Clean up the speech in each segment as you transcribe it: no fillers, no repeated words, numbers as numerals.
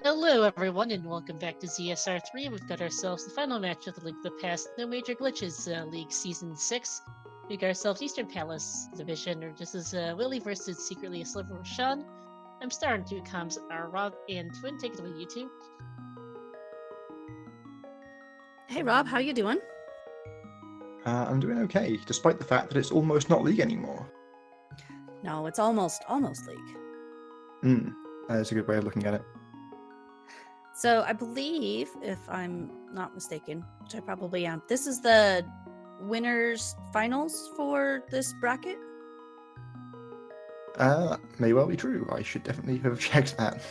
Hello, everyone, and welcome back to ZSR3. We've got ourselves the final match of the League of the Past No Major Glitches League Season 6. We got ourselves Eastern Palace Division, or this is Willie versus Secretly a Sliver with Sean. I'm Star, and two comms are Rob and Twin. Take it away, you two. Hey Rob, how you doing? I'm doing okay, despite the fact that it's almost not League anymore. No, it's almost League. That's a good way of looking at it. So I believe, if I'm not mistaken, which I probably am, this is the winners finals for this bracket? May well be true. I should definitely have checked that.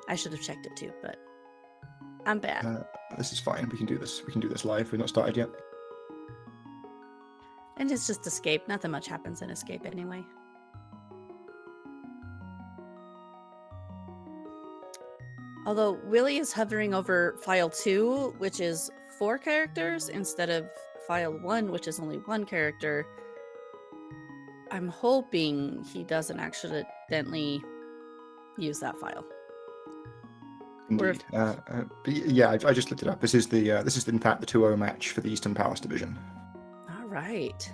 I should have checked it too, but I'm bad. This is fine. We can do this. We can do this live. We're not started yet. And it's just Escape. Nothing much happens in Escape anyway. Although Willie is hovering over file 2, which is 4 characters, instead of file 1, which is only 1 character. I'm hoping he doesn't accidentally use that file. Indeed. Yeah, I just looked it up. This is in fact the 2-0 match for the Eastern Palace Division. All right.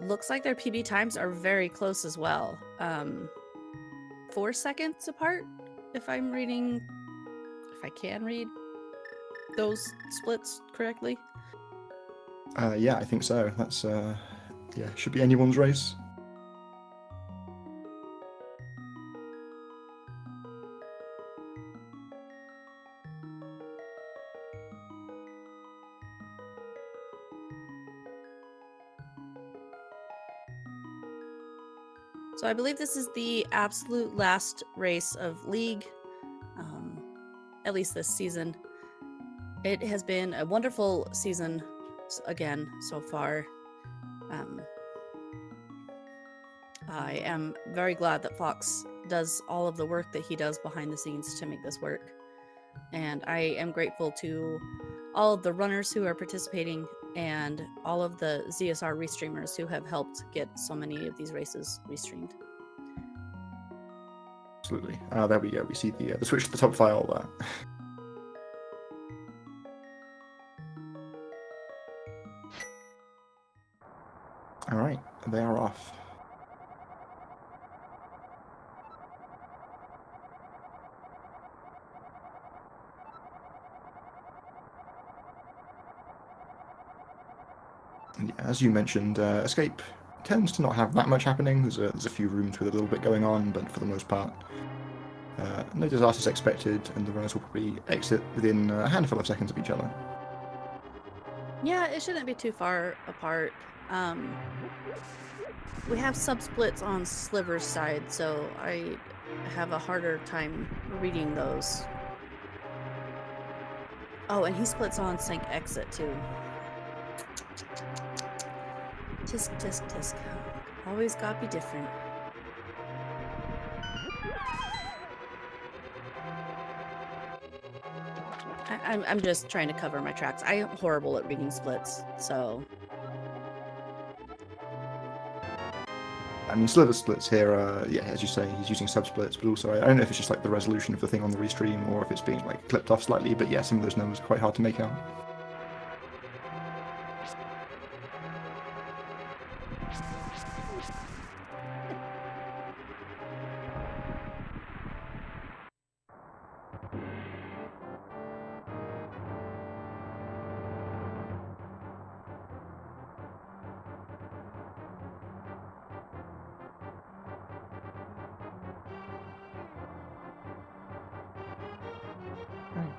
Looks like their PB times are very close as well. 4 seconds apart, if I can read those splits correctly. Yeah, I think so. That's should be anyone's race. So I believe this is the absolute last race of League, at least this season. It has been a wonderful season again so far. I am very glad that Fox does all of the work that he does behind the scenes to make this work. And I am grateful to all of the runners who are participating and all of the ZSR restreamers who have helped get so many of these races restreamed. Absolutely. There we go. We see the switch to the top file there. All right, they are off. Yeah, as you mentioned, Escape tends to not have that much happening. There's a few rooms with a little bit going on, but for the most part, no disasters expected, and the runners will probably exit within a handful of seconds of each other. Yeah, it shouldn't be too far apart. We have sub-splits on Sliver's side, so I have a harder time reading those. Oh, and he splits on Sync Exit too. Tisk, tisk, tisk. Always gotta be different. I'm just trying to cover my tracks. I am horrible at reading splits, so... I mean, Sliver splits here, as you say, he's using sub-splits, but also, I don't know if it's just like the resolution of the thing on the restream, or if it's being like clipped off slightly, but yeah, some of those numbers are quite hard to make out.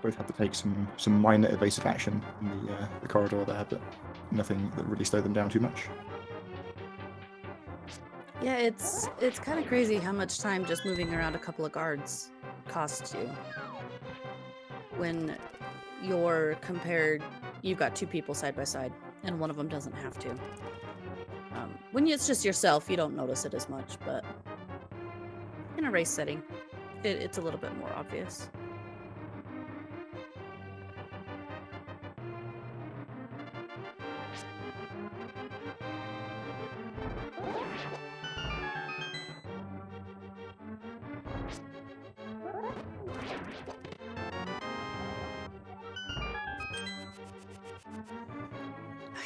Both had to take some minor evasive action in the corridor there, but nothing that really slowed them down too much. Yeah, it's kind of crazy how much time just moving around a couple of guards costs you. When you've got 2 people side by side, and one of them doesn't have to. When it's just yourself, you don't notice it as much, but in a race setting, it's a little bit more obvious.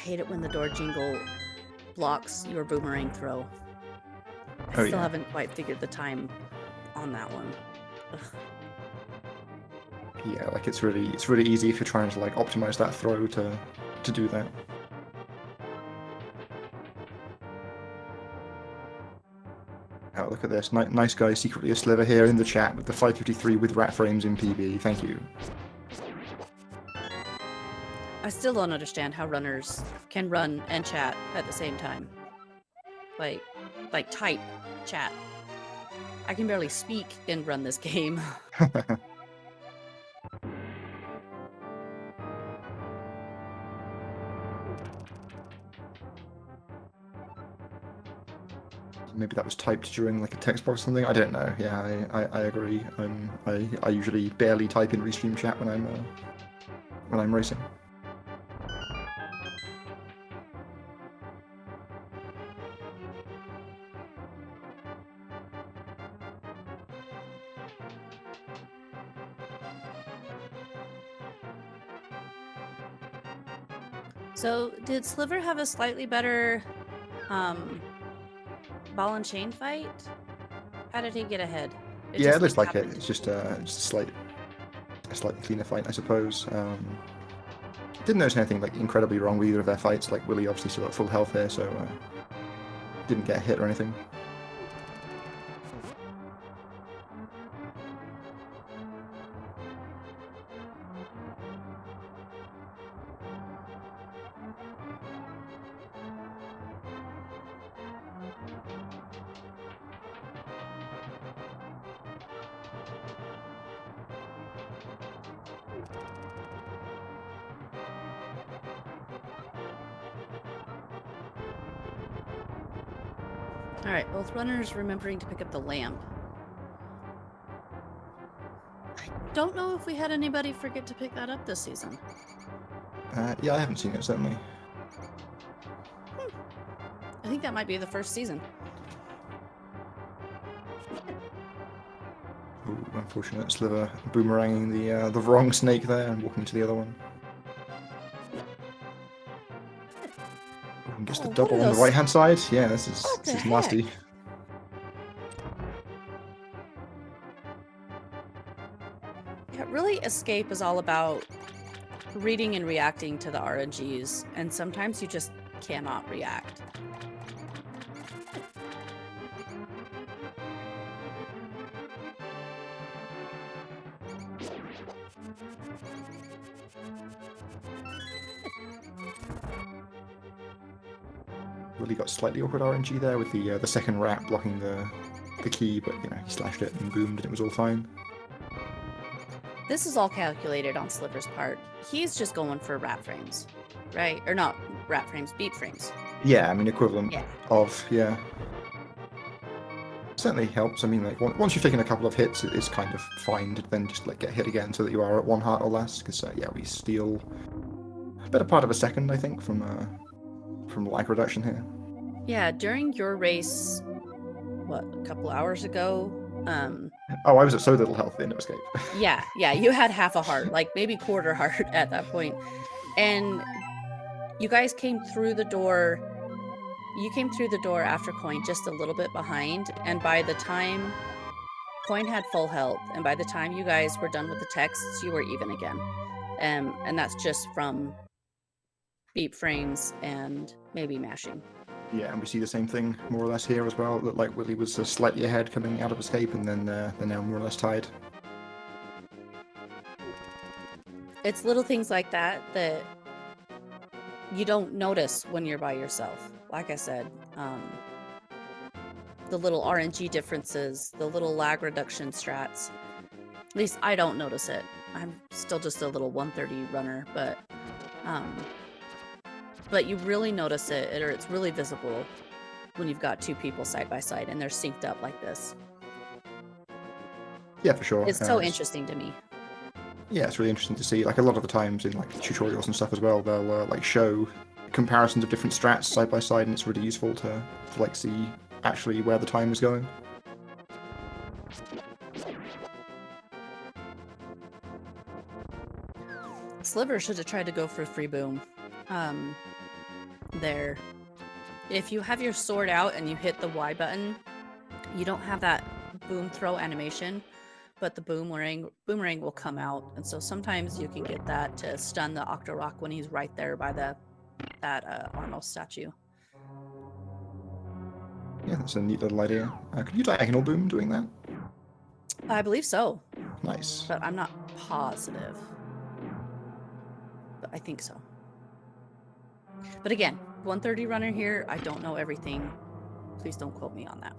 hate it when the door jingle blocks your boomerang throw. I Oh, still yeah. haven't quite figured the time on that one. Ugh. Yeah, like it's really easy if you're trying to like optimize that throw to do that. Oh, look at this. Nice guy, secretly a sliver here in the chat with the 553 with rat frames in PB. Thank you. I still don't understand how runners can run and chat at the same time. Like type, chat. I can barely speak and run this game. Maybe that was typed during like a text box or something. I don't know. Yeah, I agree. I usually barely type in restream chat when I'm racing. So, did Sliver have a slightly better ball and chain fight? How did he get ahead? Yeah, just it looks like it. happened. It's just a slightly cleaner fight, I suppose. Didn't notice anything like incredibly wrong with either of their fights. Like Willi obviously still at full health here, so didn't get hit or anything. Alright, both runners remembering to pick up the lamp. I don't know if we had anybody forget to pick that up this season. Yeah, I haven't seen it certainly. I think that might be the first season. Ooh, unfortunate sliver boomeranging the wrong snake there and walking to the other one. And gets the Oh, what double are on the those- right hand side. Yeah, this is What the nasty. Yeah, really, Escape is all about reading and reacting to the RNGs, and sometimes you just cannot react. Really got slightly awkward RNG there with the second rat blocking the key, but you know he slashed it and boomed and it was all fine. This is all calculated on Sliver's part. He's just going for rat frames, right? Or not rat frames, beat frames. Yeah, I mean equivalent Yeah. of yeah. Certainly helps. I mean, like once you've taken a couple of hits, it's kind of fine to then just like get hit again so that you are at 1 heart or less. Because yeah, we steal a better part of a second, I think, from lag reduction here. Yeah, during your race, what, a couple hours ago? Oh, I was at so little health in Escape. Yeah, you had half a heart, like maybe quarter heart at that point. And you guys came through the door. You came through the door after Coin just a little bit behind. And by the time Coin had full health, and by the time you guys were done with the texts, you were even again. And that's just from beep frames and maybe mashing. Yeah, and we see the same thing more or less here as well. It looked like Willi was slightly ahead coming out of Escape, and then they're now more or less tied. It's little things like that that you don't notice when you're by yourself. Like I said, the little RNG differences, the little lag reduction strats. At least I don't notice it. I'm still just a little 130 runner, but you really notice it, or it's really visible when you've got two people side by side and they're synced up like this. Yeah, for sure. It's so interesting to me. Yeah, it's really interesting to see. Like a lot of the times in like tutorials and stuff as well, they'll like show comparisons of different strats side by side, and it's really useful to like see actually where the time is going. Sliver should have tried to go for free boom. there. If you have your sword out and you hit the Y button, you don't have that boom throw animation, but the boomerang will come out, and so sometimes you can get that to stun the Octorok when he's right there by that Armos statue. Yeah, that's a neat little idea. Could you diagonal boom doing that? I believe so, Nice. but I'm not positive. But I think so. But again, 130 runner here, I don't know everything. Please don't quote me on that.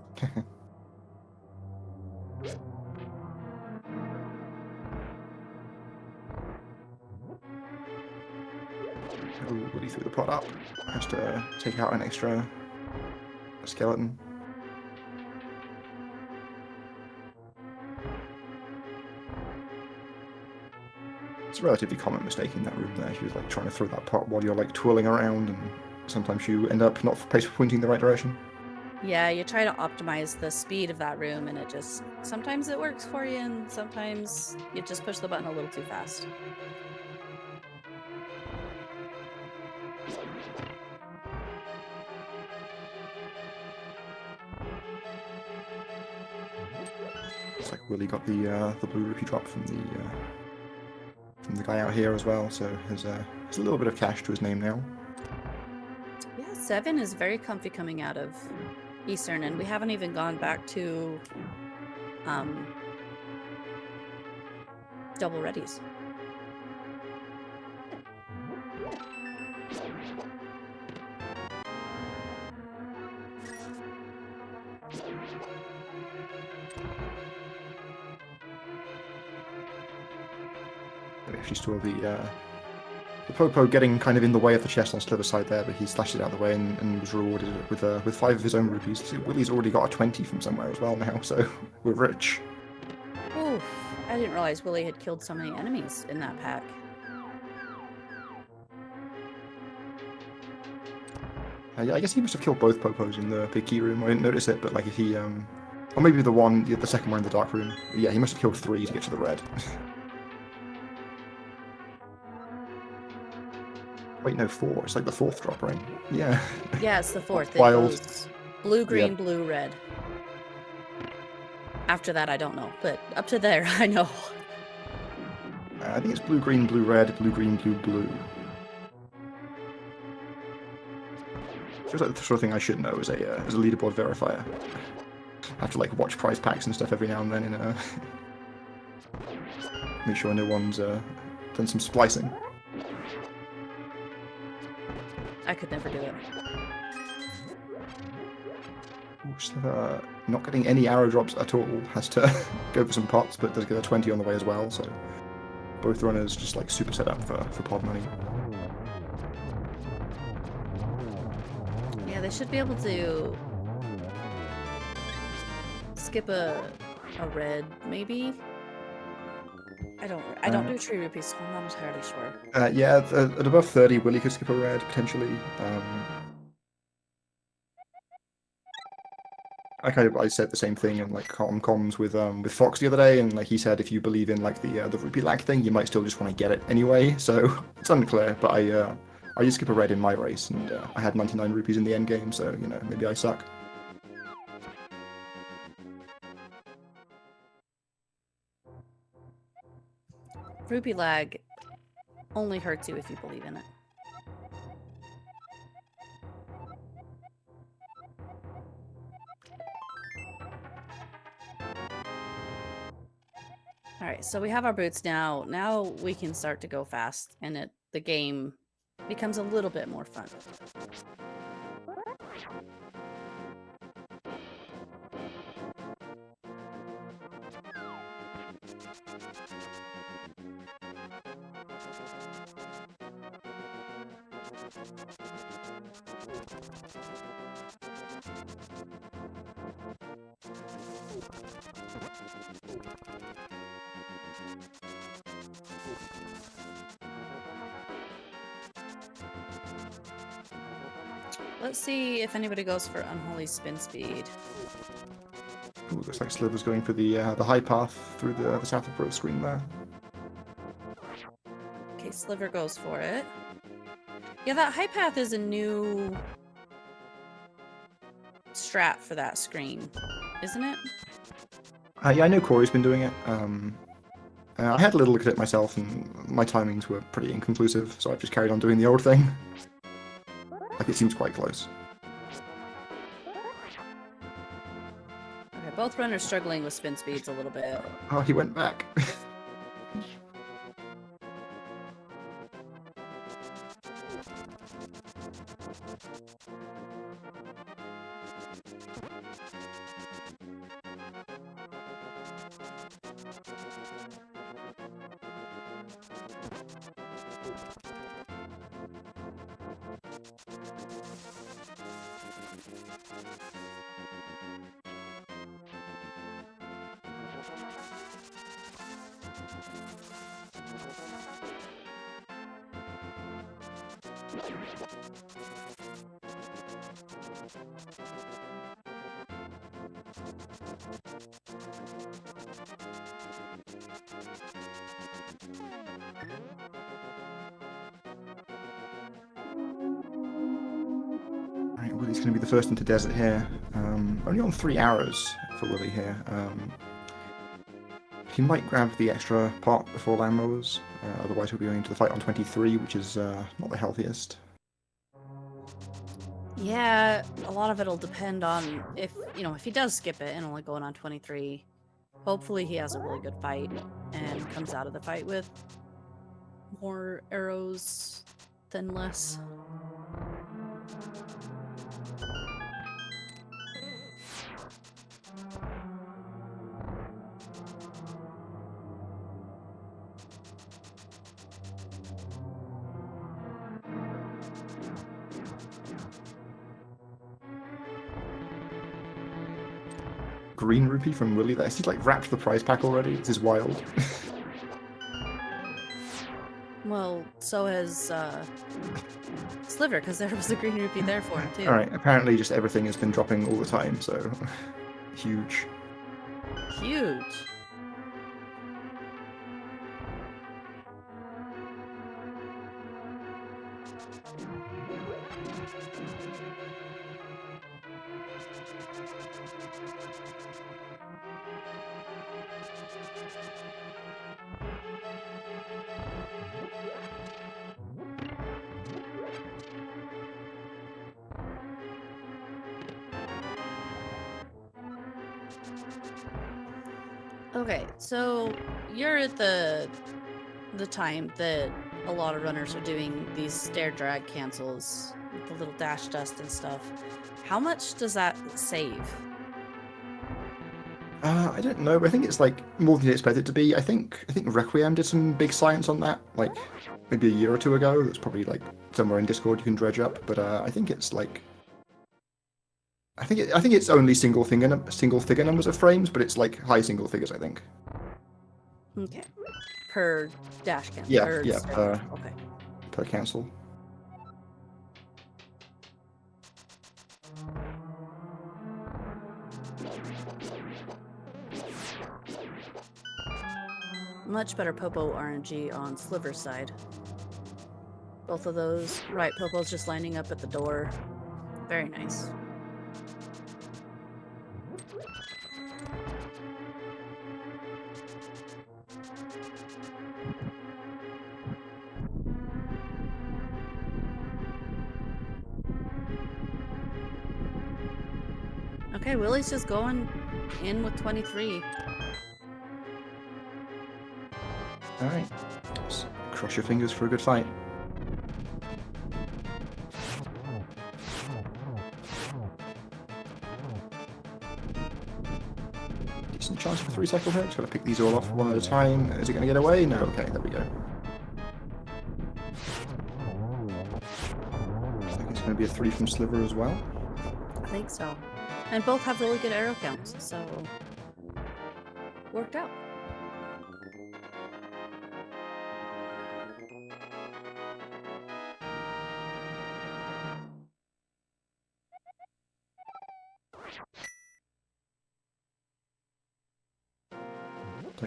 Oh, Willi threw the pot up. Has to take out an extra skeleton. It's a relatively common mistake in that room there. She was like trying to throw that pot while you're like twirling around, and sometimes you end up not pointing the right direction. Yeah, you try to optimize the speed of that room, and it just sometimes it works for you, and sometimes you just push the button a little too fast. Looks like Willi got the blue rupee drop from the guy out here as well, so there's a little bit of cash to his name now. Yeah, 7 is very comfy coming out of Eastern, and we haven't even gone back to double readies. We actually saw the Popo getting kind of in the way of the chest on Sliver's side there, but he slashed it out of the way and was rewarded with 5 of his own rupees. See, Willi's already got a 20 from somewhere as well now, so we're rich. Oof, I didn't realize Willi had killed so many enemies in that pack. Yeah, I guess he must have killed both Popos in the big key room. I didn't notice it, but like if he, or maybe the second one in the dark room. Yeah, he must have killed 3 to get to the red. Wait, no, 4. It's like the 4th drop, right? Yeah. Yeah, it's the 4th. It Wild. goes blue, green, Yep. blue, red. After that, I don't know, but up to there, I know. I think it's blue, green, blue, red, blue, green, blue, blue. Feels like the sort of thing I should know as a leaderboard verifier. I have to like watch prize packs and stuff every now and then in make sure no one's done some splicing. I could never do it. Sliver not getting any arrow drops at all, has to go for some pots, but does get a 20 on the way as well, so both runners just like super set up for pod money. Yeah, they should be able to skip a red, maybe? I don't do tree rupees, so I'm not entirely sure. Yeah, at above 30, Willi could skip a red, potentially. I said the same thing in like comms with Fox the other day, and like he said if you believe in like the rupee lag thing, you might still just want to get it anyway. So it's unclear, but I did skip a red in my race, and I had 99 rupees in the end game, so you know maybe I suck. Rupee lag only hurts you if you believe in it. Alright, so we have our boots now. Now we can start to go fast, and the game becomes a little bit more fun. Let's see if anybody goes for Unholy Spin Speed. Ooh, looks like Sliver's going for the high path through the south of Grove screen there. Okay, Sliver goes for it. Yeah, that high path is a new strat for that screen, isn't it? Yeah, I know Corey's been doing it. I had a little look at it myself, and my timings were pretty inconclusive, so I've just carried on doing the old thing. Like, it seems quite close. Okay, both runners struggling with spin speeds a little bit. Oh, he went back. Right, Willy's going to be the first into desert here. Only on 3 arrows for Willy here. He might grab the extra pot before landmowers, otherwise he'll be going into the fight on 23, which is not the healthiest. Yeah, a lot of it'll depend on if he does skip it and only going on 23. Hopefully he has a really good fight and comes out of the fight with more arrows than less. Green rupee from Willy there. He's like wrapped the prize pack already. This is wild. Well, so has Sliver, because there was a green rupee there for him too. Alright, apparently just everything has been dropping all the time, so huge. Huge. Okay, so you're at the time that a lot of runners are doing these stair drag cancels with the little dash dust and stuff. How much does that save? I don't know, but I think it's like more than you expect it to be. I think Requiem did some big science on that, like maybe a year or two ago. That's probably like somewhere in Discord you can dredge up. But I think it's like I think it's only single figure numbers of frames, but it's like high single figures. I think. Okay, per dash cancel. Yeah, per yeah, stair. Okay. per cancel. Much better Popo RNG on Sliver's side. Both of those. Right, Popo's just lining up at the door. Very nice. Okay, Willy's just going in with 23. Alright. Cross your fingers for a good fight. Decent chance for 3 cycle hooks. Gotta pick these all off one at a time. Is it gonna get away? No, okay, there we go. I think it's gonna be a 3 from Sliver as well. I think so. And both have really good arrow counts, so worked out.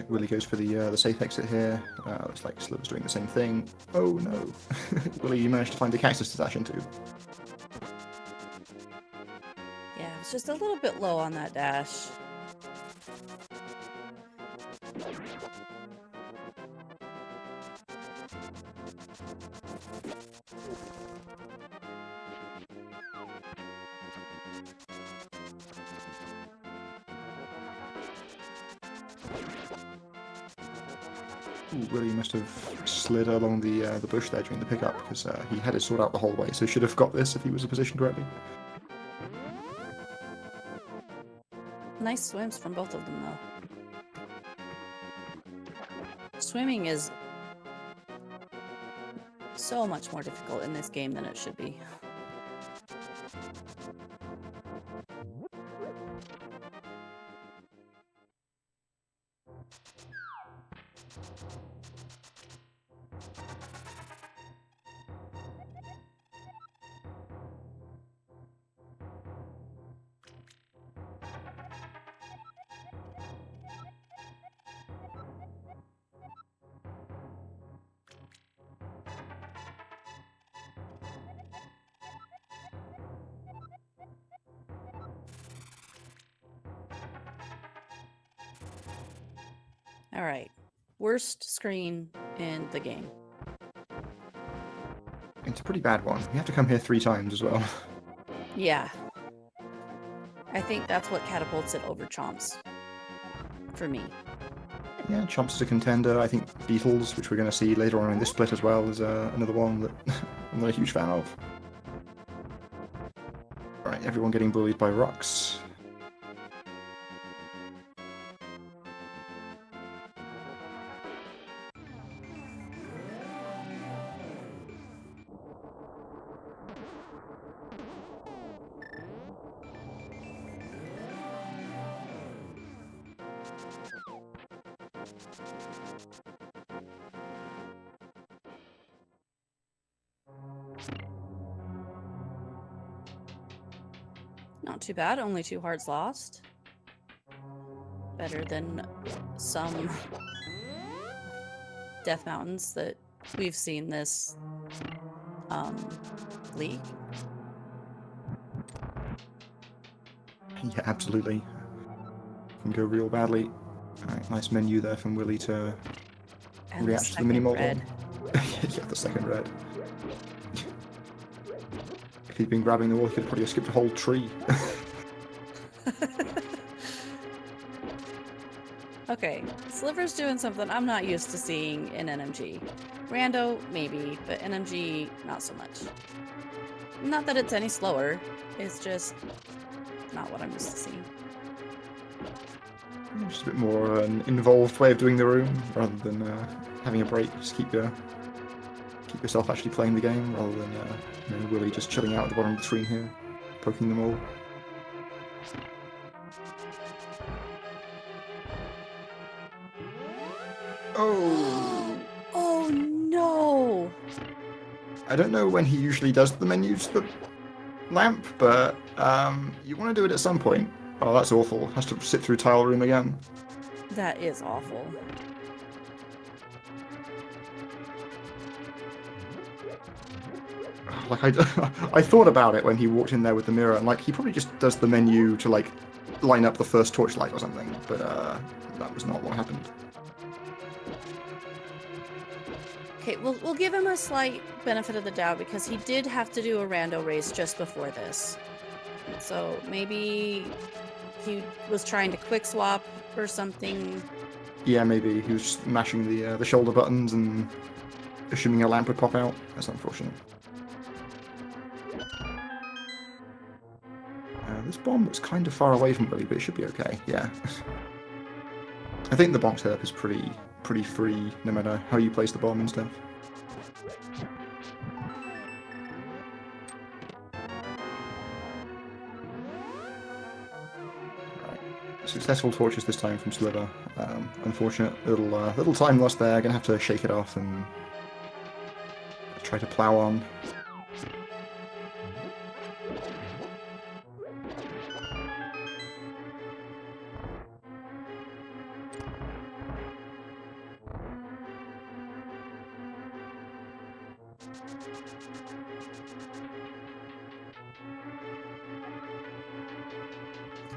like Willi goes for the safe exit here. Looks like Sliver's doing the same thing. Oh no! Willi, you managed to find the cactus to dash into. Yeah, it's just a little bit low on that dash. Ooh, Willi must have slid along the bush there during the pickup because he had his sword out the whole way, so should have got this if he was positioned correctly. Nice swims from both of them, though. Swimming is so much more difficult in this game than it should be. Alright. Worst screen in the game. It's a pretty bad one. You have to come here 3 times as well. Yeah. I think that's what catapults it over Chomps. For me. Yeah, Chomps is a contender. I think Beetles, which we're going to see later on in this split as well, is another one that I'm not a huge fan of. Right, everyone getting bullied by rocks. Not too bad, only 2 hearts lost. Better than some Death Mountains that we've seen this league. Yeah, absolutely. Can go real badly. Alright, nice menu there from Willi to And react to the second minimal red. one. Yeah, the second red. If he'd been grabbing the wall, he could probably have skipped a whole tree. Okay, Sliver's doing something I'm not used to seeing in NMG. Rando, maybe, but NMG, not so much. Not that it's any slower, it's just not what I'm used to seeing. Just a bit more an involved way of doing the room, rather than having a break. Just keep yourself actually playing the game, rather than Willi just chilling out at the bottom of the screen here, poking them all. Oh! Oh no! I don't know when he usually does the menu to the lamp, but you want to do it at some point. Oh, that's awful. Has to sit through tile room again. That is awful. Like I thought about it when he walked in there with the mirror, and like he probably just does the menu to like line up the first torchlight or something, but that was not what happened. Okay, we'll give him a slight benefit of the doubt because he did have to do a rando race just before this. So maybe he was trying to quick swap or something. Yeah, maybe he was mashing the shoulder buttons and assuming a lamp would pop out. That's unfortunate. This bomb looks kind of far away from Willi, but it should be okay. Yeah. I think the box herp is pretty free, no matter how you place the bomb and stuff. Right. Successful torches this time from Sliver. Unfortunate little time lost there. Gonna have to shake it off and try to plow on.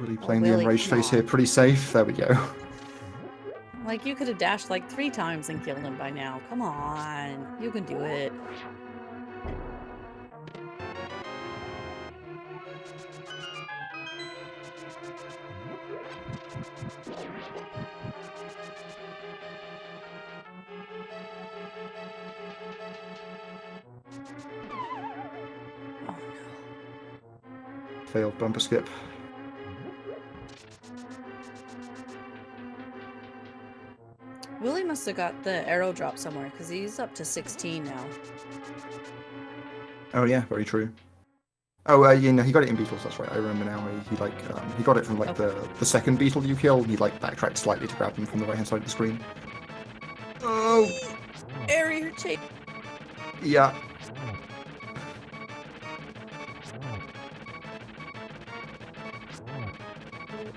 Willi playing the Willi, enraged come face on. here, pretty safe. There we go. Like, you could have dashed like 3 times and killed him by now. Come on. You can do it. Oh no. Failed bumper skip. Willi must have got the arrow drop somewhere because he's up to 16 now. Oh yeah, very true. Oh, you know, he got it in beetles. That's right. I remember now. He like he got it from like the second beetle you killed. He like backtracked slightly to grab him from the right hand side of the screen. Oh, Area change. yeah.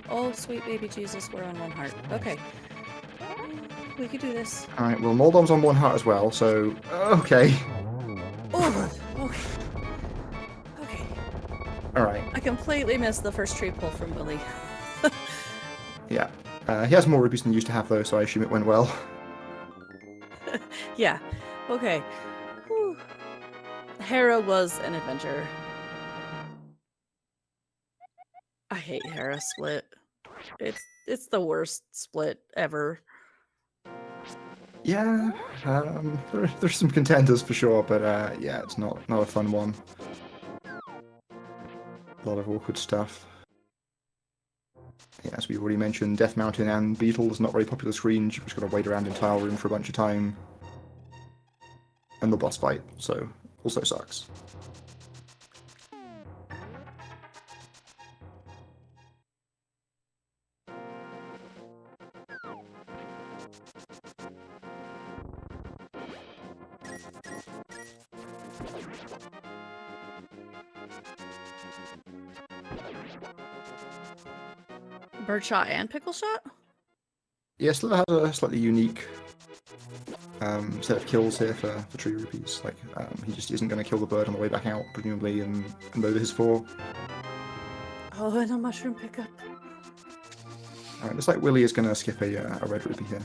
Oh, sweet baby Jesus, we're on 1 heart. Okay. We could do this. All right. Well, Moldom's on 1 heart as well. So okay. Oh, okay. Okay. All right. I completely missed the first tree pull from Willi. Yeah. He has more rupees than he used to have though, so I assume it went well. Yeah. Okay. Whew. Hera was an adventure. I hate Hera split. It's the worst split ever. Yeah. There's some contenders for sure, but yeah, it's not a fun one. A lot of awkward stuff. Yeah, as we already mentioned, Death Mountain and Beetles, not very popular screens. You've just got to wait around in Tile Room for a bunch of time. And the boss fight, so also sucks. Birdshot and pickle shot? Yeah, Sliver has a slightly unique set of kills here for tree rupees. Like, he just isn't going to kill the bird on the way back out, presumably, and load his 4. Oh, and a mushroom pickup. Alright, looks like Willi is going to skip a red rupee here.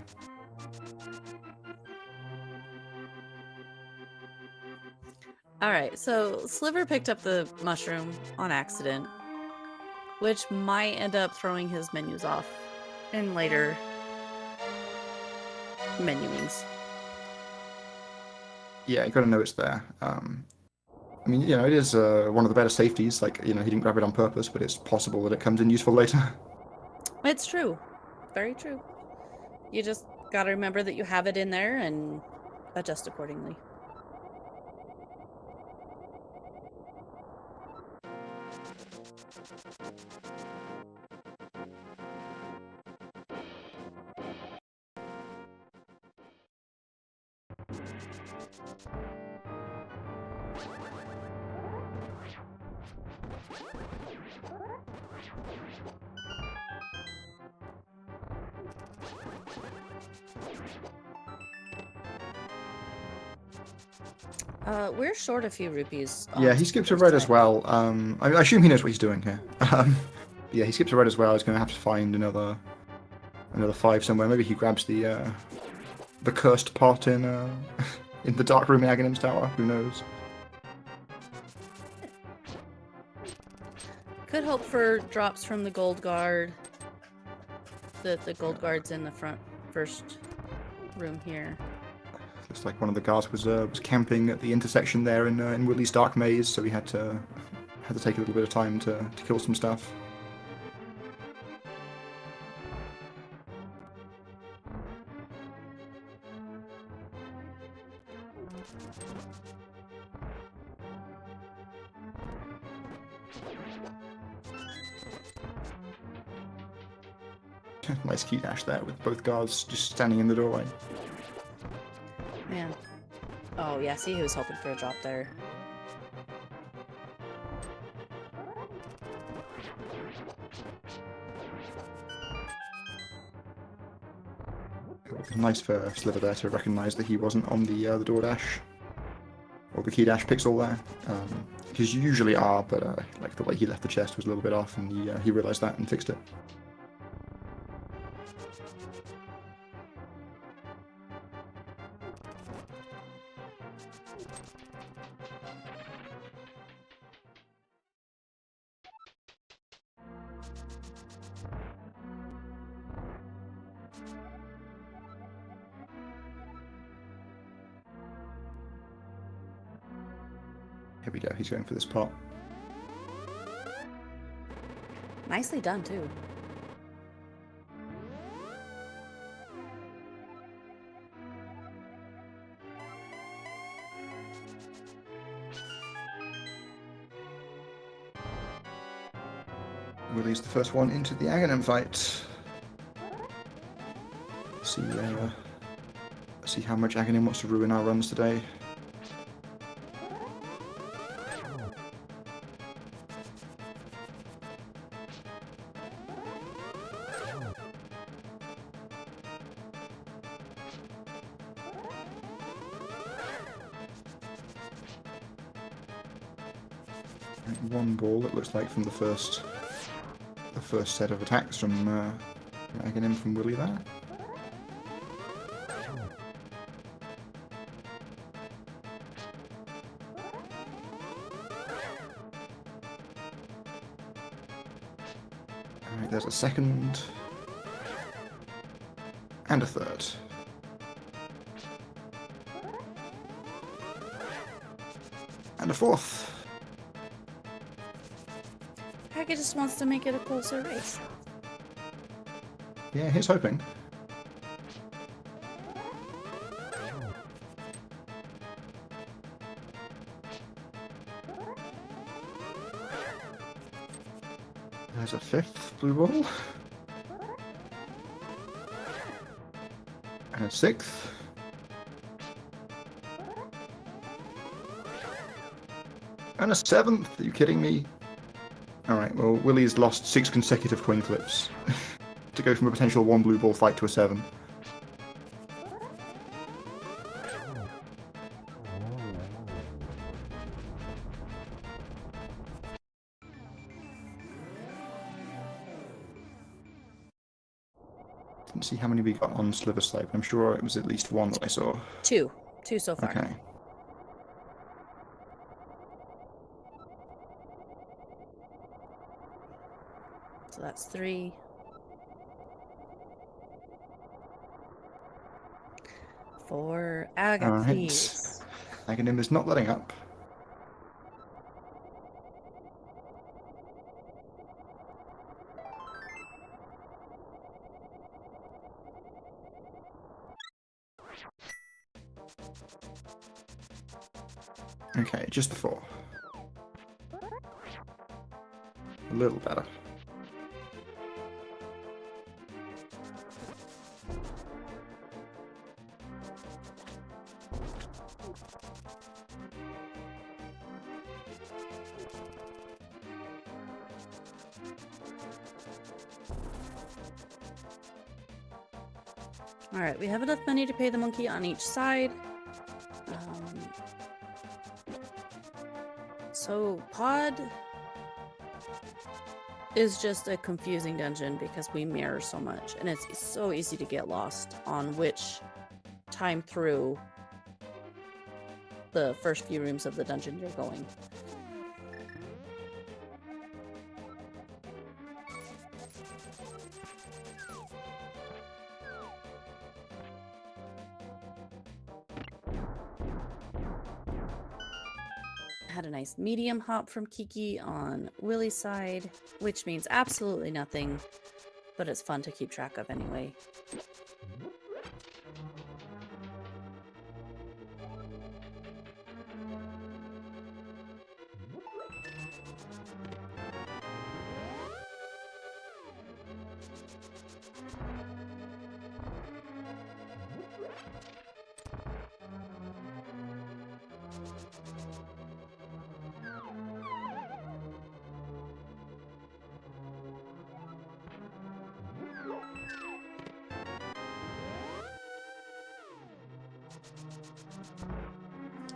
Alright, so Sliver picked up the mushroom on accident, which might end up throwing his menus off in later menuings. Yeah, you got to know it's there. I mean, you know, it is one of the better safeties. Like, you know, he didn't grab it on purpose, but it's possible that it comes in useful later. It's true. Very true. You just gotta remember that you have it in there and adjust accordingly. We're short a few rupees. Yeah, he skips a red as well. I assume he knows what he's doing here. Yeah, he skips a red as well. He's going to have to find another 5 somewhere. Maybe he grabs the cursed pot in in the dark room in Aghanim's tower. Who knows? Could hope for drops from the gold guard. The gold guard's in the first room here. Looks like one of the guards was camping at the intersection there in Willi's dark maze, so he had to take a little bit of time to kill some stuff. Nice key dash there with both guards just standing in the doorway. Man. Oh, yeah, see, he was hoping for a drop there. Nice for Sliver there to recognise that he wasn't on the door dash. or the key dash pixel there. Because you usually are, but like the way he left the chest was a little bit off, and he realized that and fixed it. Here we go, he's going for this pot. Nicely done, too. Willi's the first one into the Aghanim fight. See how much Aghanim wants to ruin our runs today. One ball, it looks like, from the first set of attacks from Aghanim from Willi there. Alright, there's a second. And a third. And a fourth. He just wants to make it a closer race. Yeah, he's hoping. There's a fifth blue ball. And a sixth. And a seventh. Are you kidding me? Alright, well, Willi's lost 6 consecutive coin flips to go from a potential 1 blue ball fight to a 7. Didn't see how many we got on Sliver Slide, but I'm sure it was at least 1 that I saw. 2 so far. Okay. So that's 3. 4. Aga, please. Aghanim is not letting up. Okay, just the 4. A little better. Alright, we have enough money to pay the monkey on each side. So, Pod is just a confusing dungeon because we mirror so much, and it's so easy to get lost on which time through the first few rooms of the dungeon you're going. Had a nice medium hop from Kiki on Willi's side, which means absolutely nothing, but it's fun to keep track of anyway.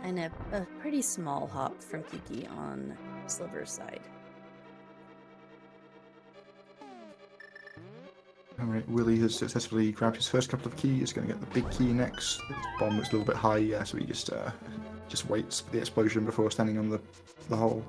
And a pretty small hop from Kiki on Sliver's side. Alright, Willi has successfully grabbed his first couple of keys, going to get the big key next. The bomb looks a little bit high, so he just waits for the explosion before standing on the hole.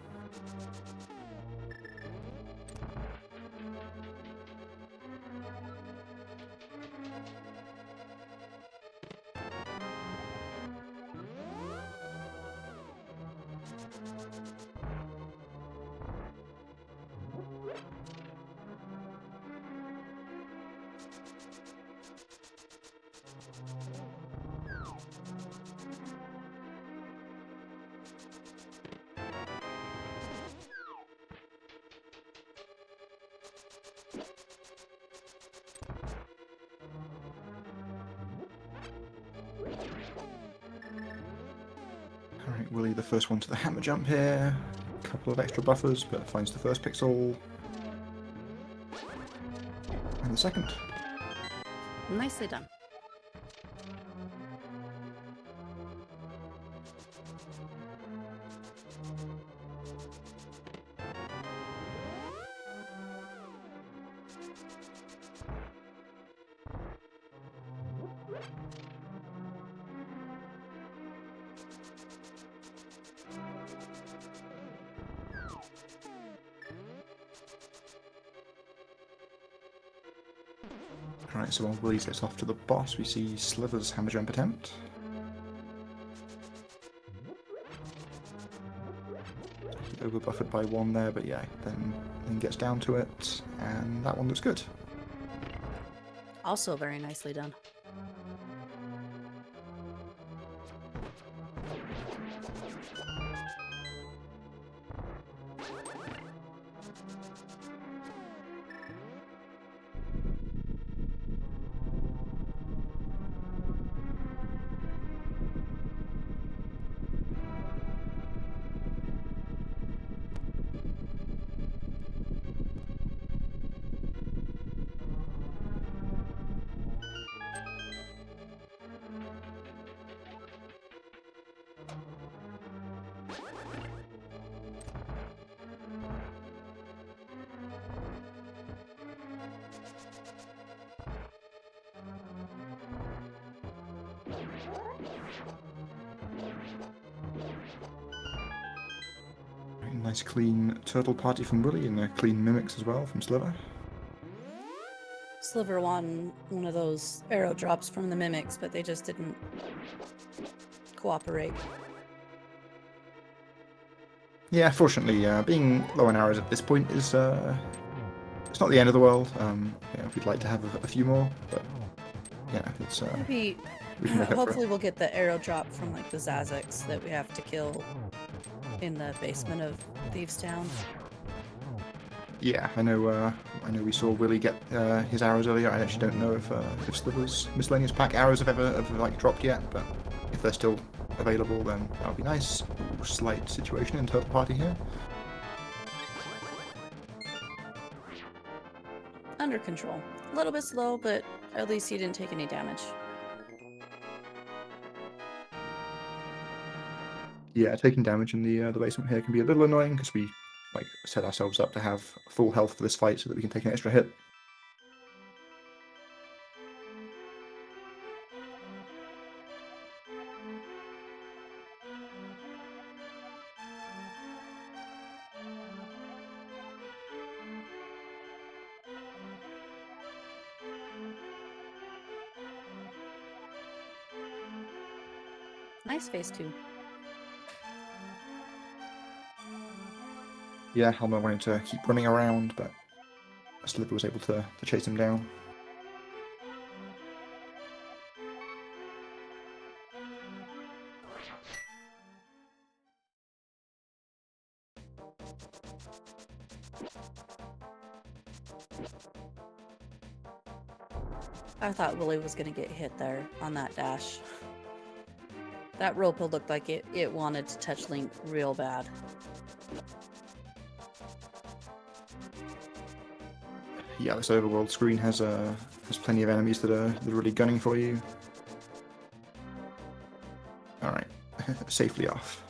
Alright, Willi the first one to the hammer jump here. A couple of extra buffers, but finds the first pixel. And the second. Nicely done. Alright, so while Willi sets off to the boss, we see Sliver's hammer jump attempt. He over-buffered by one there, but yeah, then gets down to it, and that one looks good. Also very nicely done. Nice clean turtle party from Willi, and clean mimics as well from Sliver. Sliver won one of those arrow drops from the mimics, but they just didn't cooperate. Yeah, fortunately, being low on arrows at this point is it's not the end of the world. We'd like to have a few more, but yeah, it's Maybe, we can make up for it. hopefully we'll get the arrow drop from like the Zazax that we have to kill in the basement of Thieves' Town. Yeah, I know we saw Willi get his arrows earlier. I actually don't know if Sliver's miscellaneous pack arrows have ever like dropped yet, but if they're still available, then that would be nice. Ooh, slight situation in turtle party here. Under control. A little bit slow, but at least he didn't take any damage. Yeah, taking damage in the basement here can be a little annoying because we like set ourselves up to have full health for this fight so that we can take an extra hit. Nice face too. Yeah, Helmer wanted to keep running around, but Sliver was able to chase him down. I thought Willi was going to get hit there on that dash. That rope looked like it wanted to touch Link real bad. Yeah, this overworld screen has plenty of enemies that are really gunning for you. All right, safely off.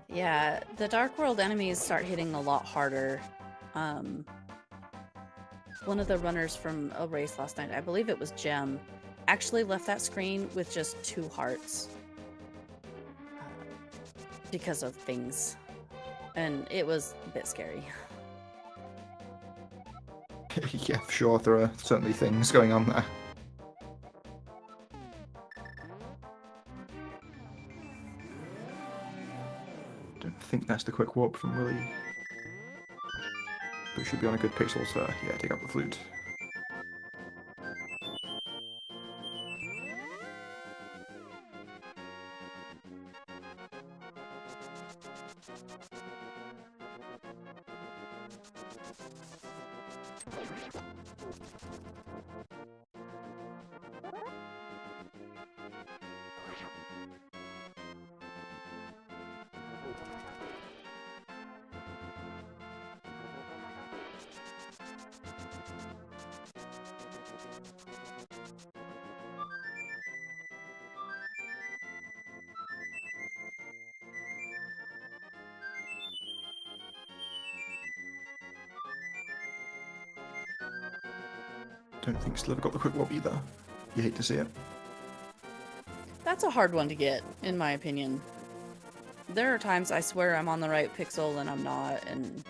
Yeah, the Dark World enemies start hitting a lot harder. One of the runners from a race last night, I believe it was Gem, actually left that screen with just 2 hearts. Because of things. And it was a bit scary. Yeah, for sure, there are certainly things going on there. Don't think that's the quick warp from Willi. But should be on a good pixel to, yeah, take up the flute. Don't think Sliver got the quick warp either. You hate to see it. That's a hard one to get, in my opinion. There are times I swear I'm on the right pixel and I'm not, and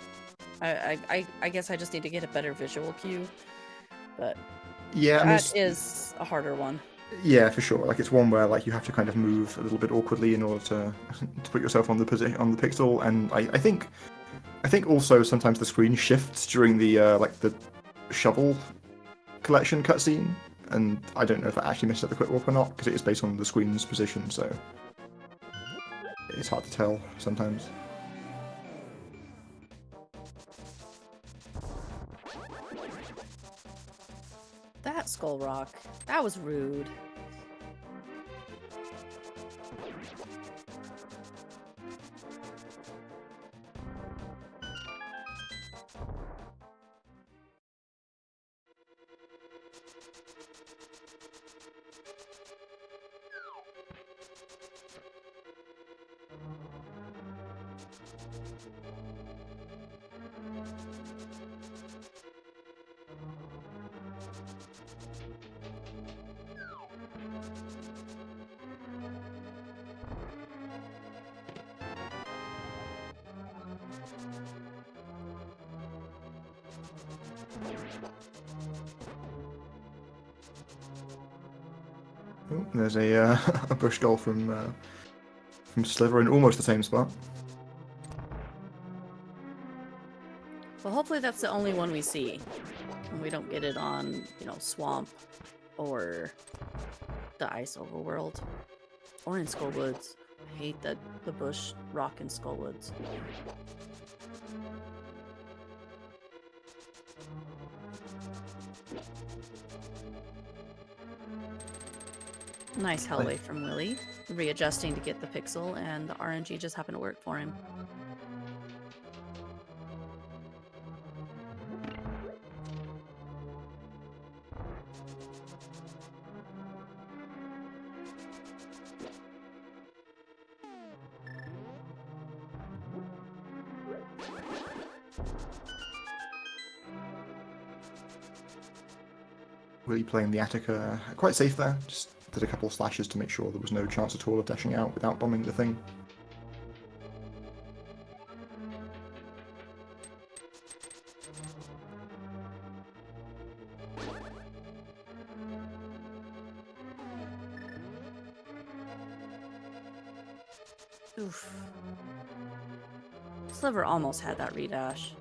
I guess I just need to get a better visual cue. But yeah, that is a harder one. Yeah, for sure. Like, it's one where like you have to kind of move a little bit awkwardly in order to put yourself on the pixel, and I think also sometimes the screen shifts during the like the shovel collection cutscene, and I don't know if that actually messes up the quick warp or not, because it is based on the screen's position, so it's hard to tell sometimes. That Skull Rock, that was rude. Oh, there's a a bush goal from Sliver in almost the same spot. Well, hopefully that's the only one we see. And we don't get it on, you know, Swamp or the Ice Overworld or in Skullwoods. I hate the bush rock in Skullwoods. Nice hellway from Willi, readjusting to get the pixel, and the RNG just happened to work for him. Willi playing the Attica quite safe there, just did a couple of slashes to make sure there was no chance at all of dashing out without bombing the thing. Oof. Sliver almost had that redash.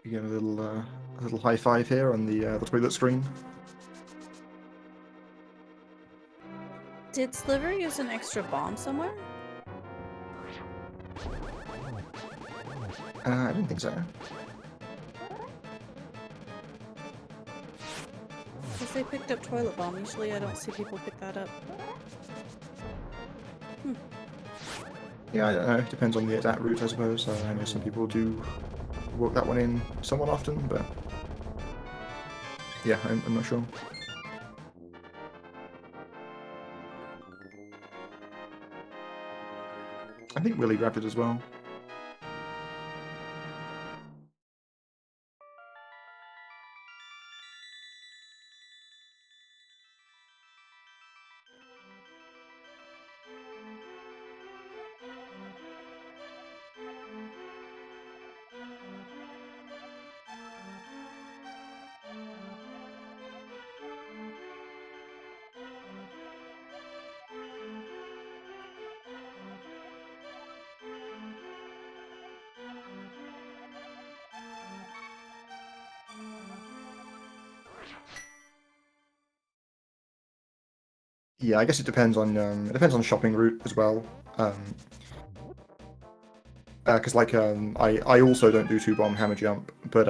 You get a little high five here on the toilet screen. Did Sliver use an extra bomb somewhere? I don't think so. Because they picked up toilet bomb. Usually I don't see people pick that up. Yeah, I don't know. It depends on the exact route, I suppose. I know some people do work that one in somewhat often, but yeah, I'm not sure. I think Willi grabbed it as well. Yeah, I guess it depends on shopping route as well. Because I also don't do 2-bomb hammer jump, but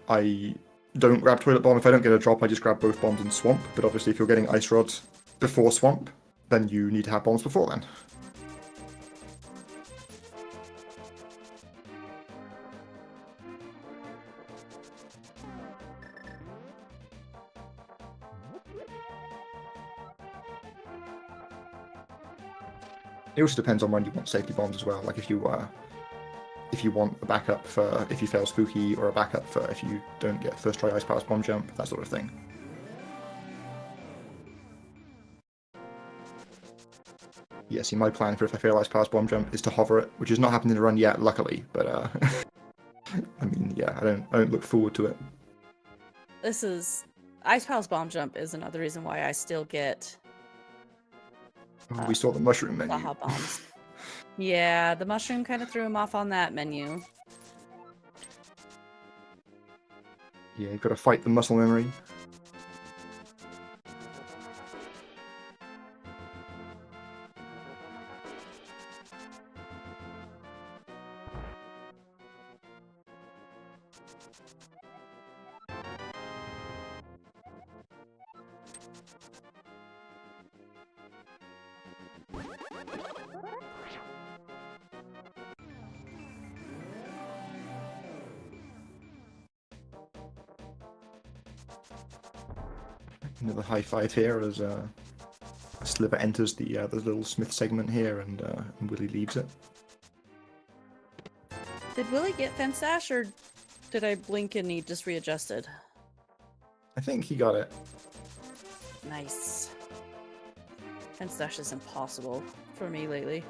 I don't grab toilet bomb. If I don't get a drop, I just grab both bombs in swamp. But obviously, if you're getting ice rod before swamp, then you need to have bombs before then. It also depends on when you want safety bombs as well. Like if you want a backup for if you fail spooky, or a backup for if you don't get first try ice powers bomb jump, that sort of thing. Yeah, see, my plan for if I fail ice powers bomb jump is to hover it, which has not happened in the run yet, luckily. But I mean, yeah, I don't look forward to it. This is Ice Palace Bomb Jump is another reason why I still get We saw the mushroom menu. Baja bombs. Yeah, the mushroom kind of threw him off on that menu. Yeah, you've got to fight the muscle memory. Another high five here as Sliver enters the little Smith segment here, and Willi leaves it. Did Willi get Fence Dash, or did I blink and he just readjusted? I think he got it. Nice. Fence Dash is impossible for me lately.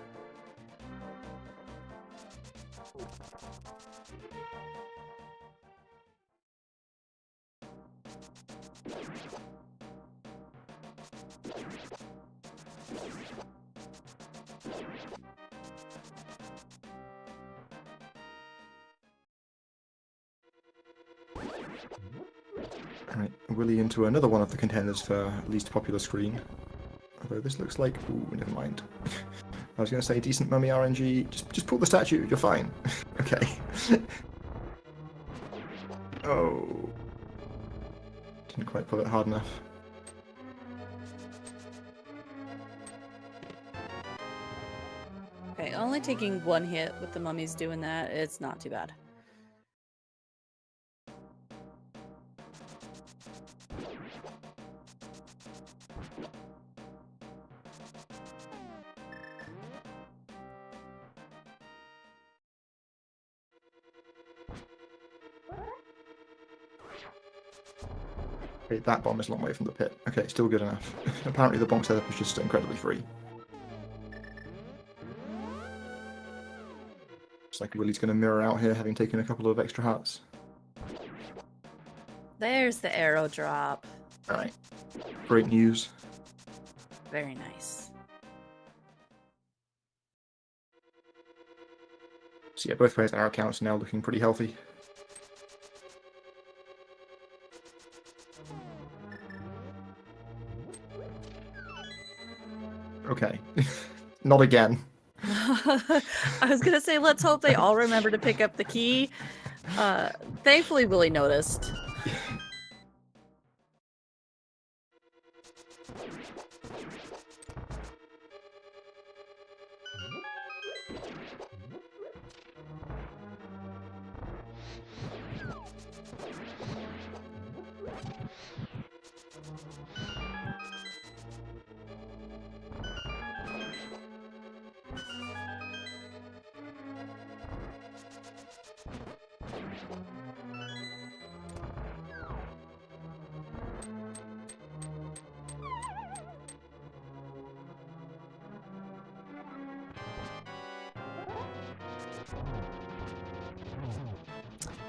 Alright, Willi into another one of the contenders for least popular screen. Although this looks like... Ooh, never mind. I was going to say decent mummy RNG. Just pull the statue, you're fine. Okay. Oh. Didn't quite pull it hard enough. Okay, only taking one hit with the mummies doing that, it's not too bad. Okay, that bomb is a long way from the pit. Okay, still good enough. Apparently the bonk setup is just incredibly free. Looks like Willi's going to mirror out here, having taken a couple of extra hearts. There's the arrow drop. Alright. Great news. Very nice. So yeah, both players' arrow counts now looking pretty healthy. Okay. Not again. I was gonna say, let's hope they all remember to pick up the key. Thankfully, Willie noticed.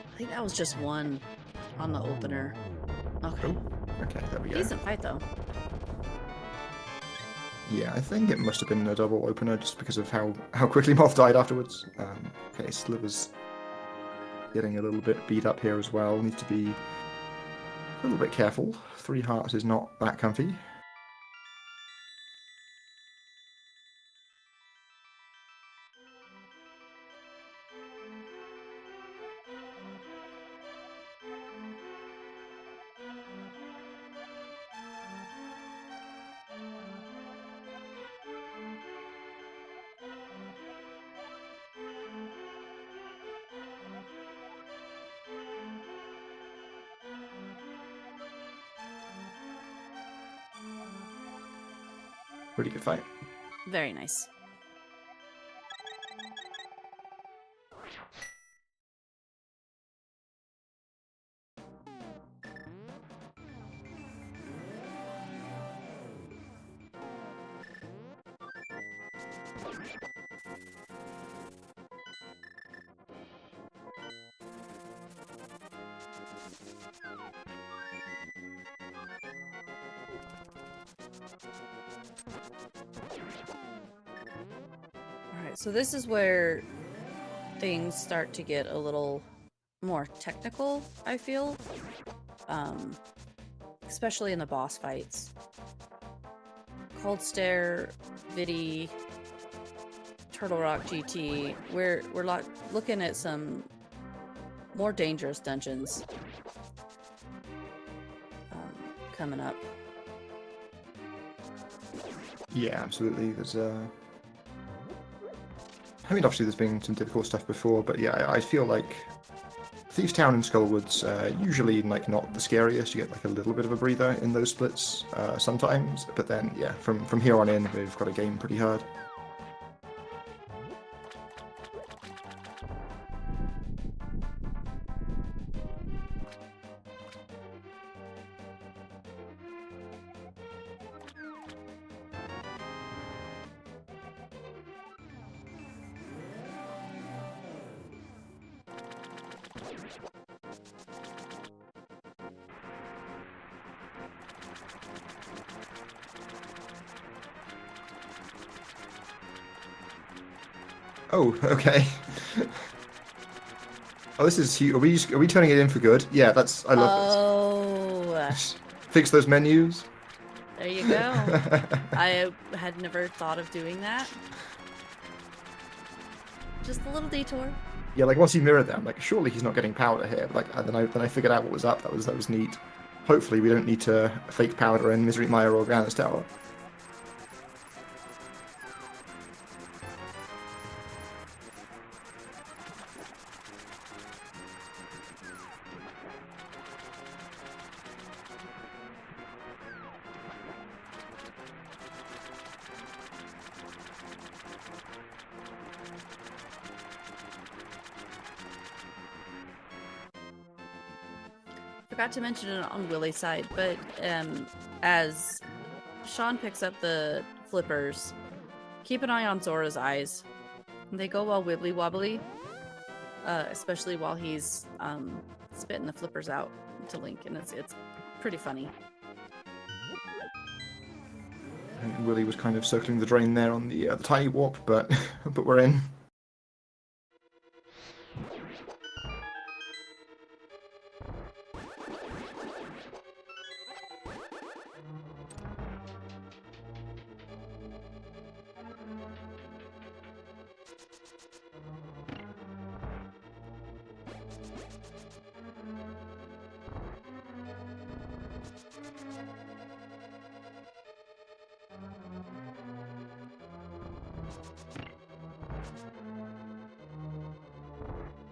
I think that was just one on the opener. Okay. Oh, okay, there we go. Decent fight, though. Yeah, I think it must have been a double opener just because of how quickly Moth died afterwards. Okay, Sliver's getting a little bit beat up here as well. Needs to be a little bit careful. 3 hearts is not that comfy. Pretty good fight. Very nice. Alright, so this is where things start to get a little more technical, I feel. Especially in the boss fights. Cold Stare, Viddy, Turtle Rock GT, we're looking at some more dangerous dungeons coming up. Yeah, absolutely. There's I mean, obviously there's been some difficult stuff before, but yeah, I feel like Thieves Town and Skullwood's usually like not the scariest. You get like a little bit of a breather in those splits sometimes, but then yeah, from here on in, we've got a game pretty hard. Oh, okay. Oh, this is huge. Are we turning it in for good? Yeah, that's. I love this. Fix those menus. There you go. I had never thought of doing that. Just a little detour. Yeah, like once he mirrored them, like surely he's not getting powder here. Like then I figured out what was up. That was neat. Hopefully we don't need to fake powder in Misery Mire or Granite's Tower. Forgot to mention it on Willie's side, but as Sean picks up the flippers, keep an eye on Zora's eyes. They go all wibbly wobbly, especially while he's spitting the flippers out to Link, and it's pretty funny. And Willie was kind of circling the drain there on the tiny warp, but but we're in.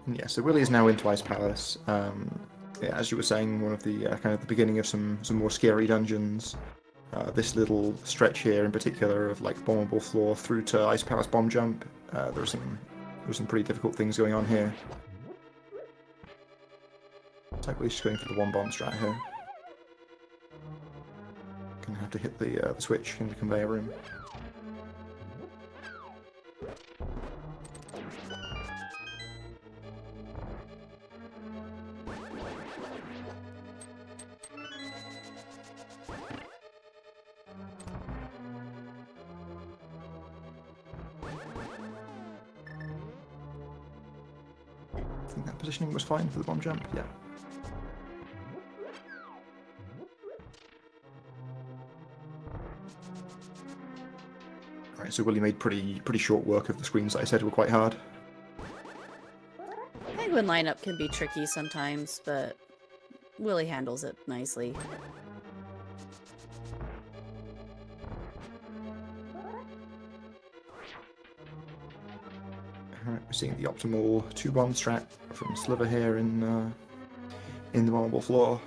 And yeah, so Willi is now into Ice Palace. Yeah, as you were saying, one of the kind of the beginning of some more scary dungeons. This little stretch here, in particular, of like bombable floor through to Ice Palace bomb jump. There were some pretty difficult things going on here. It's like we're just going for the one bomb strat here. Gonna have to hit the switch in the conveyor room. I think that positioning was fine for the bomb jump, yeah. Alright, so Willi made pretty short work of the screens that I said were quite hard. Penguin lineup can be tricky sometimes, but Willi handles it nicely. Alright, we're seeing the optimal 2-bomb strat from Sliver here in the bombable floor.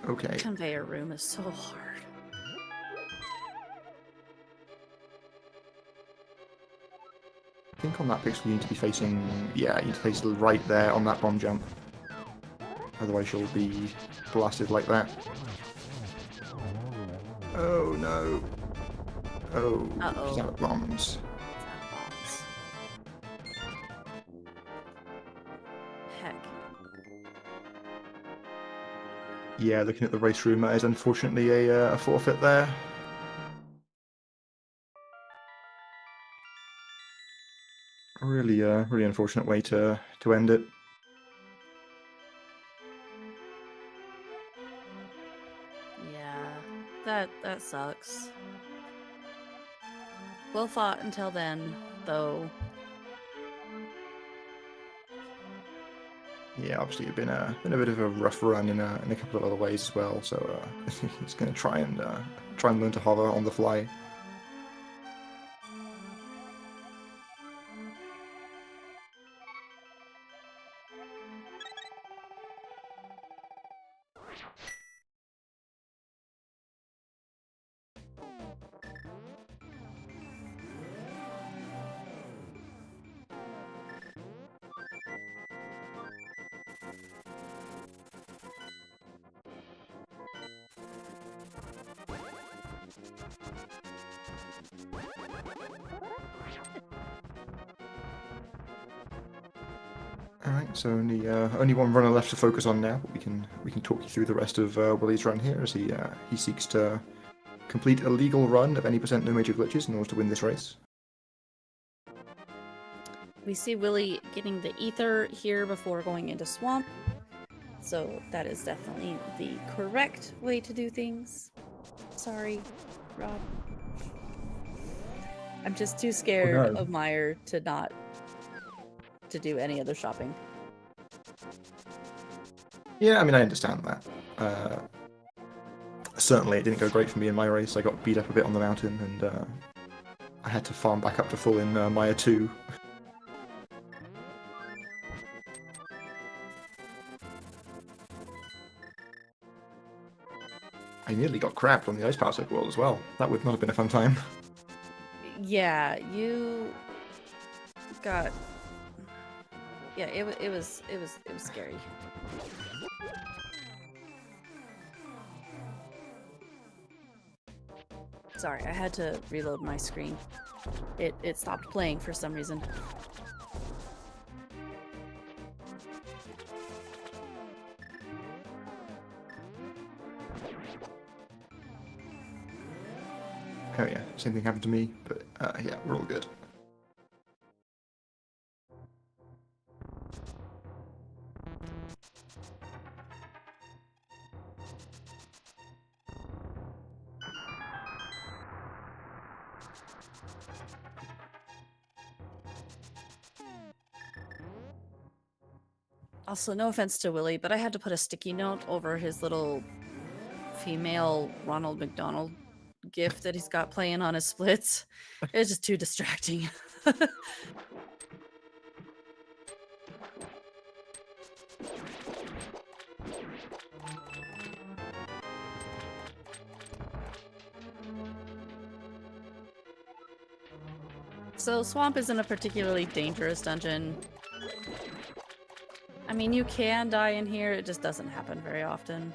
Okay. Conveyor room is so hard. I think on that pixel you need to be facing, yeah, you need to face right there on that bomb jump. Otherwise you'll be blasted like that. Oh no. Oh, Uh-oh. he's out of bombs. It's out of bombs. Heck. Yeah, looking at the race room, that is unfortunately a forfeit there. Really unfortunate way to end it. Yeah, that sucks. Well fought until then, though. Yeah, obviously it's been a bit of a rough run in a couple of other ways as well. So he's going to try and learn to hover on the fly. Alright, so only one runner left to focus on now, but we can talk you through the rest of Willi's run here as he seeks to complete a legal run of any % no major glitches in order to win this race. We see Willi getting the ether here before going into swamp. So that is definitely the correct way to do things. Sorry, Rob. I'm just too scared of Meyer to not to do any other shopping. Yeah, I mean, I understand that. Certainly, it didn't go great for me in my race. I got beat up a bit on the mountain, and I had to farm back up to full in Maya 2. I nearly got crapped on the Ice Palace World as well. That would not have been a fun time. Yeah, you got. Yeah, it was scary. Sorry, I had to reload my screen. It stopped playing for some reason. Oh yeah, same thing happened to me, but yeah, we're all good. Also, no offense to Willie, but I had to put a sticky note over his little female Ronald McDonald gif that he's got playing on his splits. It's just too distracting. So, Swamp isn't a particularly dangerous dungeon. I mean, you can die in here, it just doesn't happen very often.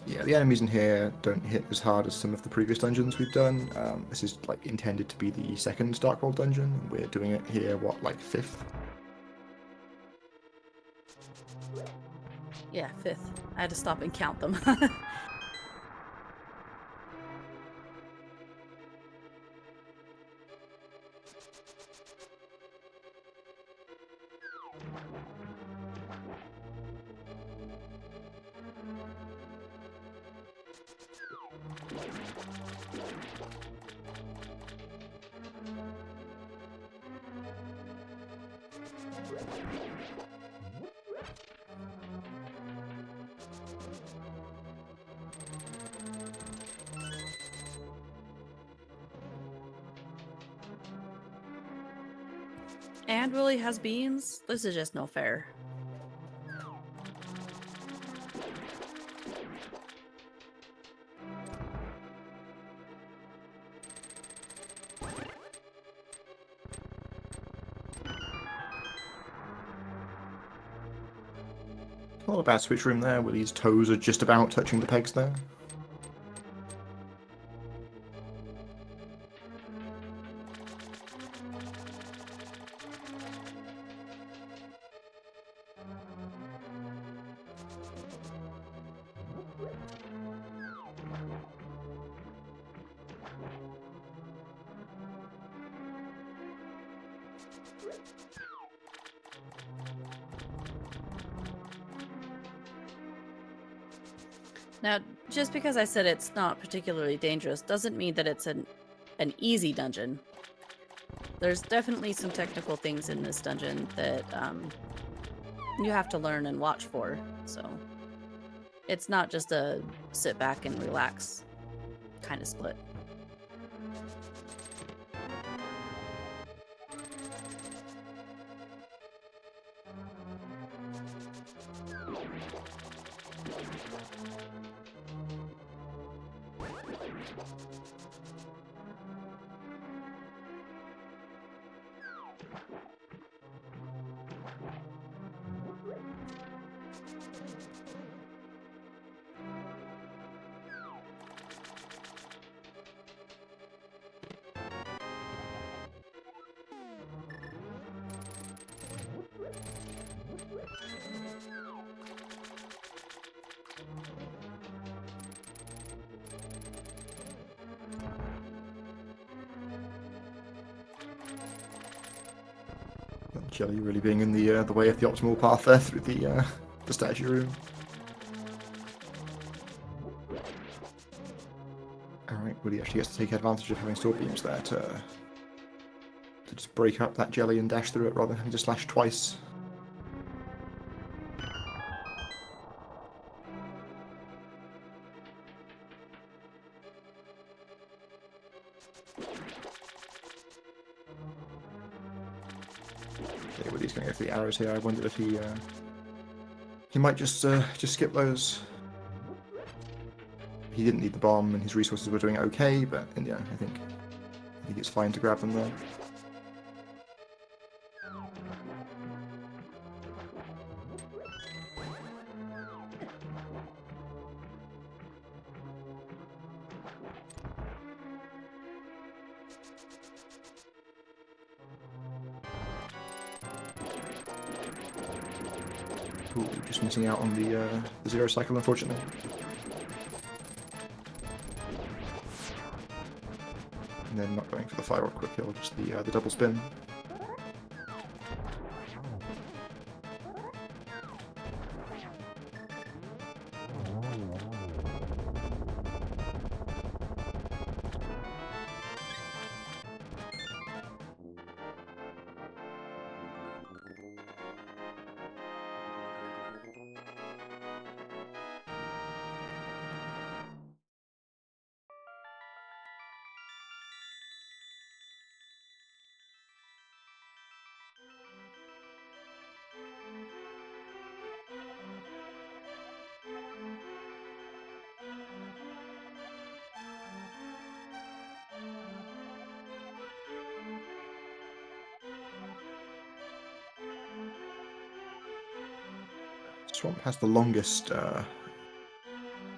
Yeah, the enemies in here don't hit as hard as some of the previous dungeons we've done. This is like intended to be the second Dark World dungeon. We're doing it here, what, like 5th? Yeah, 5th. I had to stop and count them. And Willie has beans? This is just no fair. Not a bad switch room there. Willie's toes are just about touching the pegs there. Now, just because I said it's not particularly dangerous doesn't mean that it's an easy dungeon. There's definitely some technical things in this dungeon that you have to learn and watch for, so it's not just a sit back and relax kind of split. Jelly really being in the way of the optimal path there through the statue room. Alright, Willie actually gets to take advantage of having sword beams there to just break up that jelly and dash through it rather than having to slash twice. Okay, Willie's going to go for the arrows here. I wondered if he might just skip those. He didn't need the bomb, and his resources were doing okay, but yeah, I think it's fine to grab them there. Ooh, just missing out on the zero cycle, unfortunately. And then not going for the fire or quick kill, just the double spin. Swamp has the longest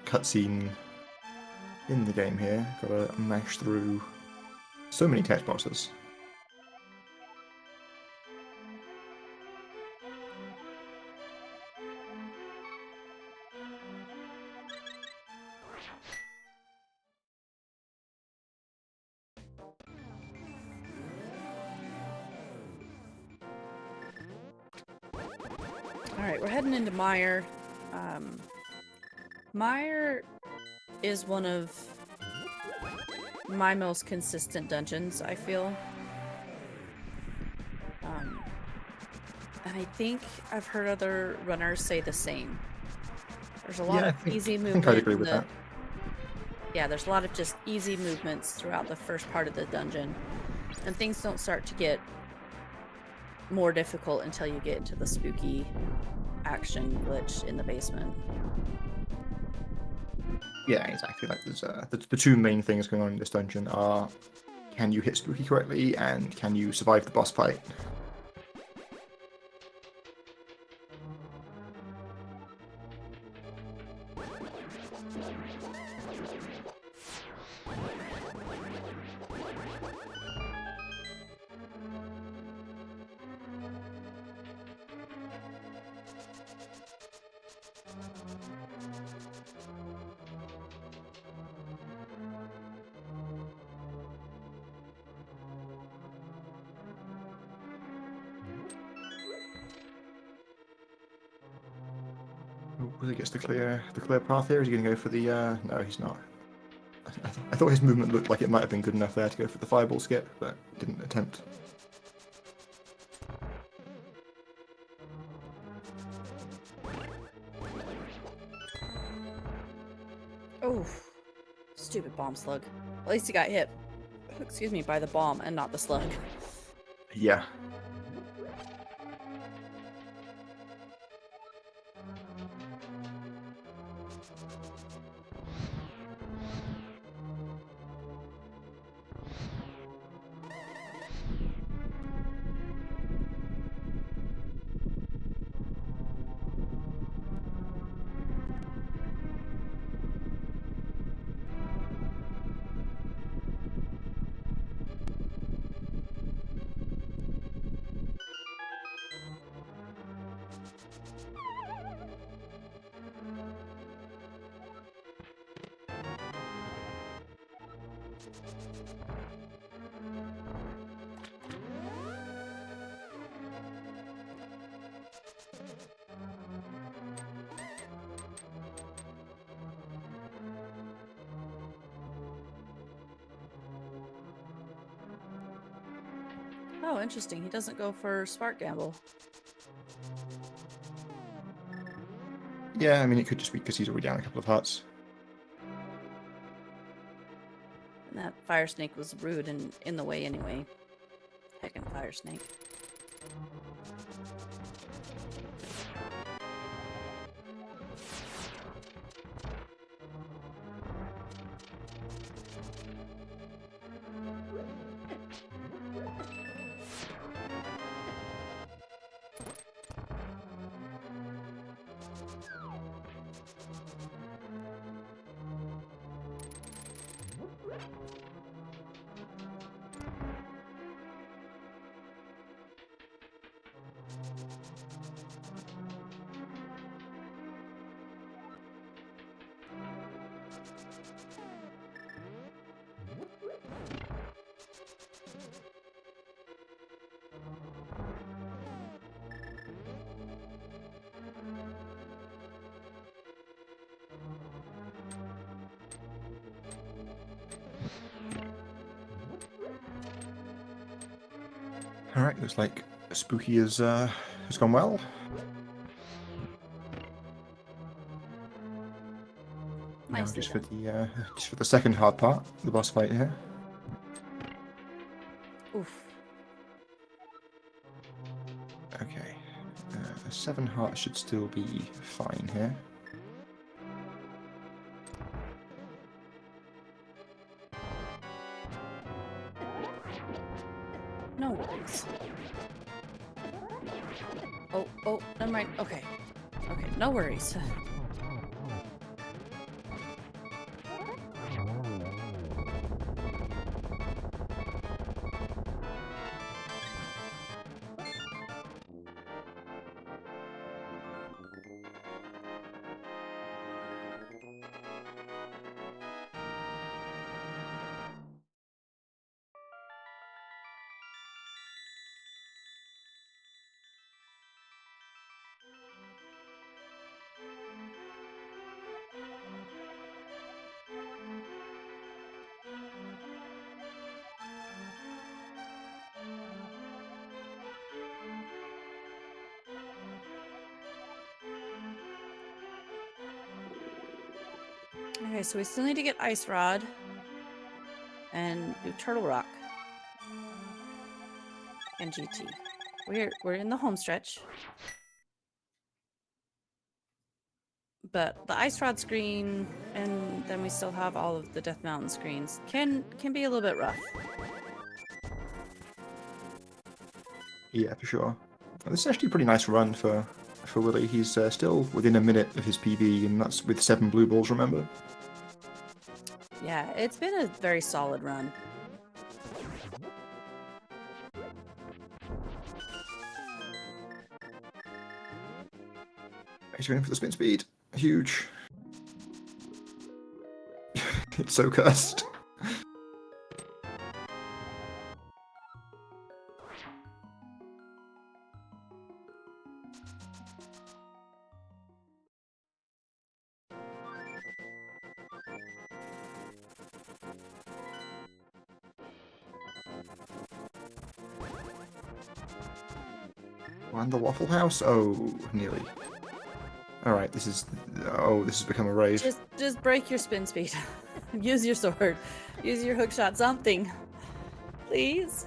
cutscene in the game here. Gotta mash through so many text boxes. Alright, we're heading into Mire. Mire is one of my most consistent dungeons, I feel. And I think I've heard other runners say the same. There's a lot of easy movement. I think I'd agree with that. Yeah, there's a lot of just easy movements throughout the first part of the dungeon. And things don't start to get more difficult until you get into the spooky action glitch in the basement. Yeah, exactly. Like there's the two main things going on in this dungeon are, can you hit Spooky correctly, and can you survive the boss fight? He gets the clear path here. Is he going to go for the? No, he's not. I thought his movement looked like it might have been good enough there to go for the fireball skip, but didn't attempt. Oh, stupid bomb slug. At least he got hit, excuse me, by the bomb and not the slug. Yeah. Oh, interesting. He doesn't go for Spark Gamble. Yeah, I mean, it could just be because he's already down a couple of hearts. And that fire snake was rude and in the way anyway. Heckin' fire snake. Alright, looks like Spooky has gone well. Now Nicely just done. for the second hard part, the boss fight here. Oof. Okay, 7 hearts should still be fine here. No worries. Oh, never mind. Okay. Okay, no worries. Okay, so we still need to get Ice Rod and do Turtle Rock and GT. We're in the home stretch, but the Ice Rod screen, and then we still have all of the Death Mountain screens, can be a little bit rough. Yeah, for sure. This is actually a pretty nice run for Willi. He's still within a minute of his PB, and that's with 7 blue balls, remember? Yeah, it's been a very solid run. He's going for the spin speed. Huge. It's so cursed. And the Waffle House? Oh, nearly. Alright, this is... Oh, this has become a rave. Just break your spin speed. Use your sword. Use your hook shot, something. Please.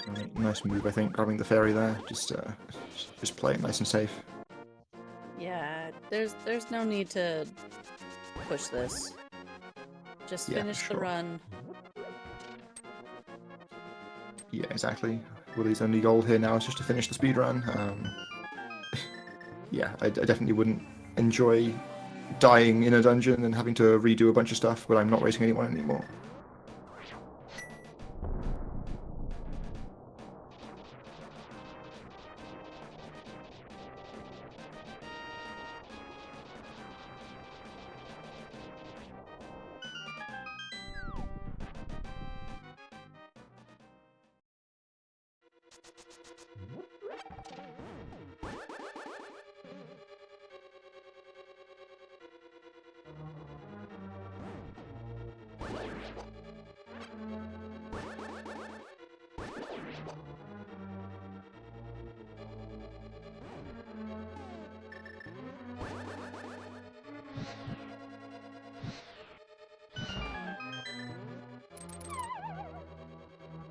Right, nice move, I think, grabbing the fairy there. Just play it nice and safe. Yeah, there's no need to push this. Just Yeah, finish the sure. run. Yeah, exactly. Willi's only goal here now is just to finish the speedrun. Yeah, I definitely wouldn't enjoy dying in a dungeon and having to redo a bunch of stuff, but I'm not racing anyone anymore.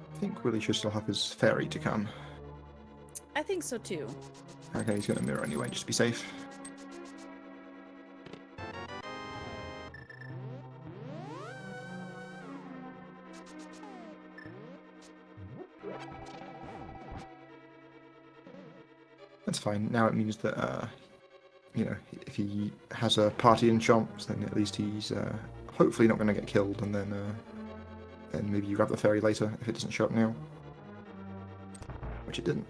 I think Willi should still have his fairy to come. I think so too. Okay, he's going to mirror anyway, just to be safe. That's fine. Now it means that, you know, if he has a party in chomps, then at least he's hopefully not going to get killed, and then maybe you grab the fairy later if it doesn't show up now. Which it didn't.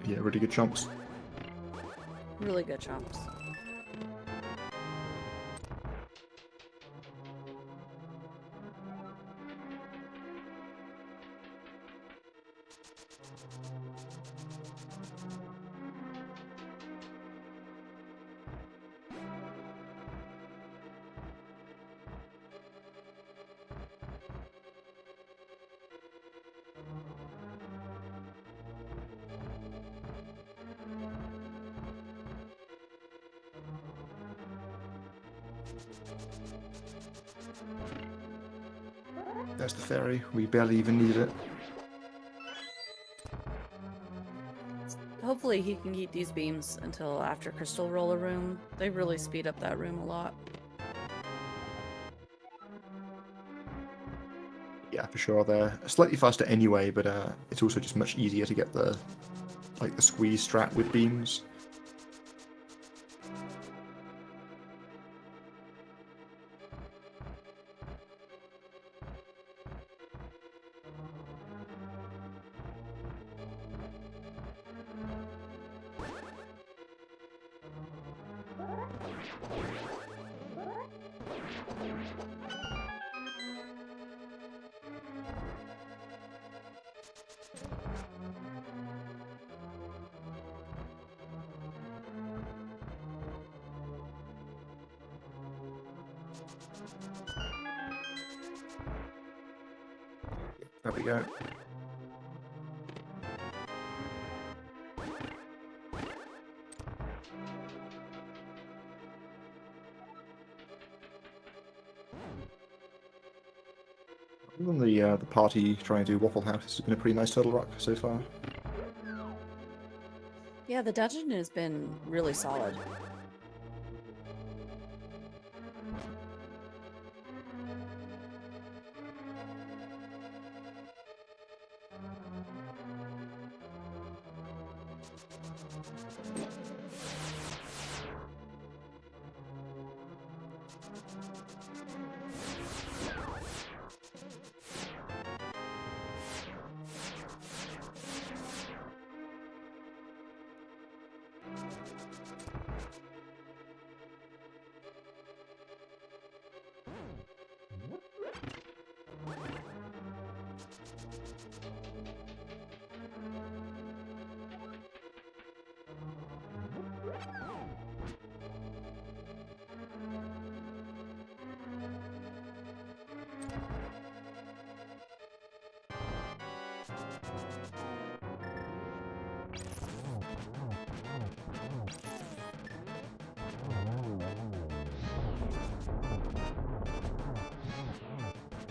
Yeah, really good chomps. Really good chomps. There's the fairy. We barely even needed it. Hopefully he can keep these beams until after Crystal Roller Room. They really speed up that room a lot. Yeah, for sure. They're slightly faster anyway, but it's also just much easier to get the squeeze strat with beams. There we go. Other than the party trying to do Waffle House, has been a pretty nice Turtle Rock so far. Yeah, the dungeon has been really solid.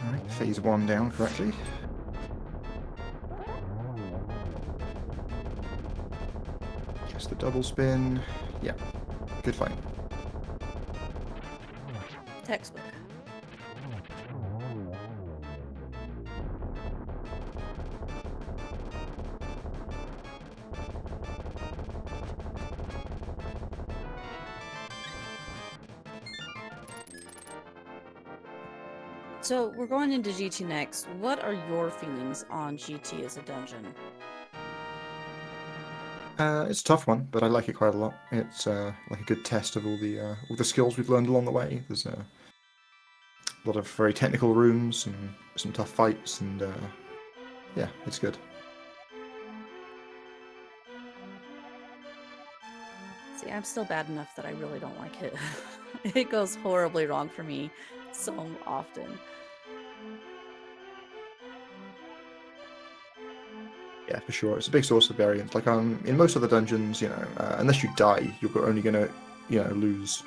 Alright, phase 1 down correctly. Just the double spin. Yeah, good fight. Textbook. So we're going into GT next. What are your feelings on GT as a dungeon? It's a tough one, but I like it quite a lot. It's like a good test of all the skills we've learned along the way. There's a lot of very technical rooms and some tough fights, and yeah, it's good. See, I'm still bad enough that I really don't like it. It goes horribly wrong for me so often. Yeah, for sure. It's a big source of variance. Like in most of the dungeons, you know, unless you die, you're only gonna, you know, lose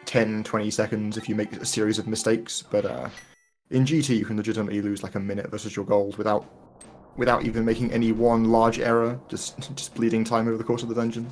10, 20 seconds if you make a series of mistakes. But in GT, you can legitimately lose like a minute versus your gold without even making any one large error, just bleeding time over the course of the dungeon.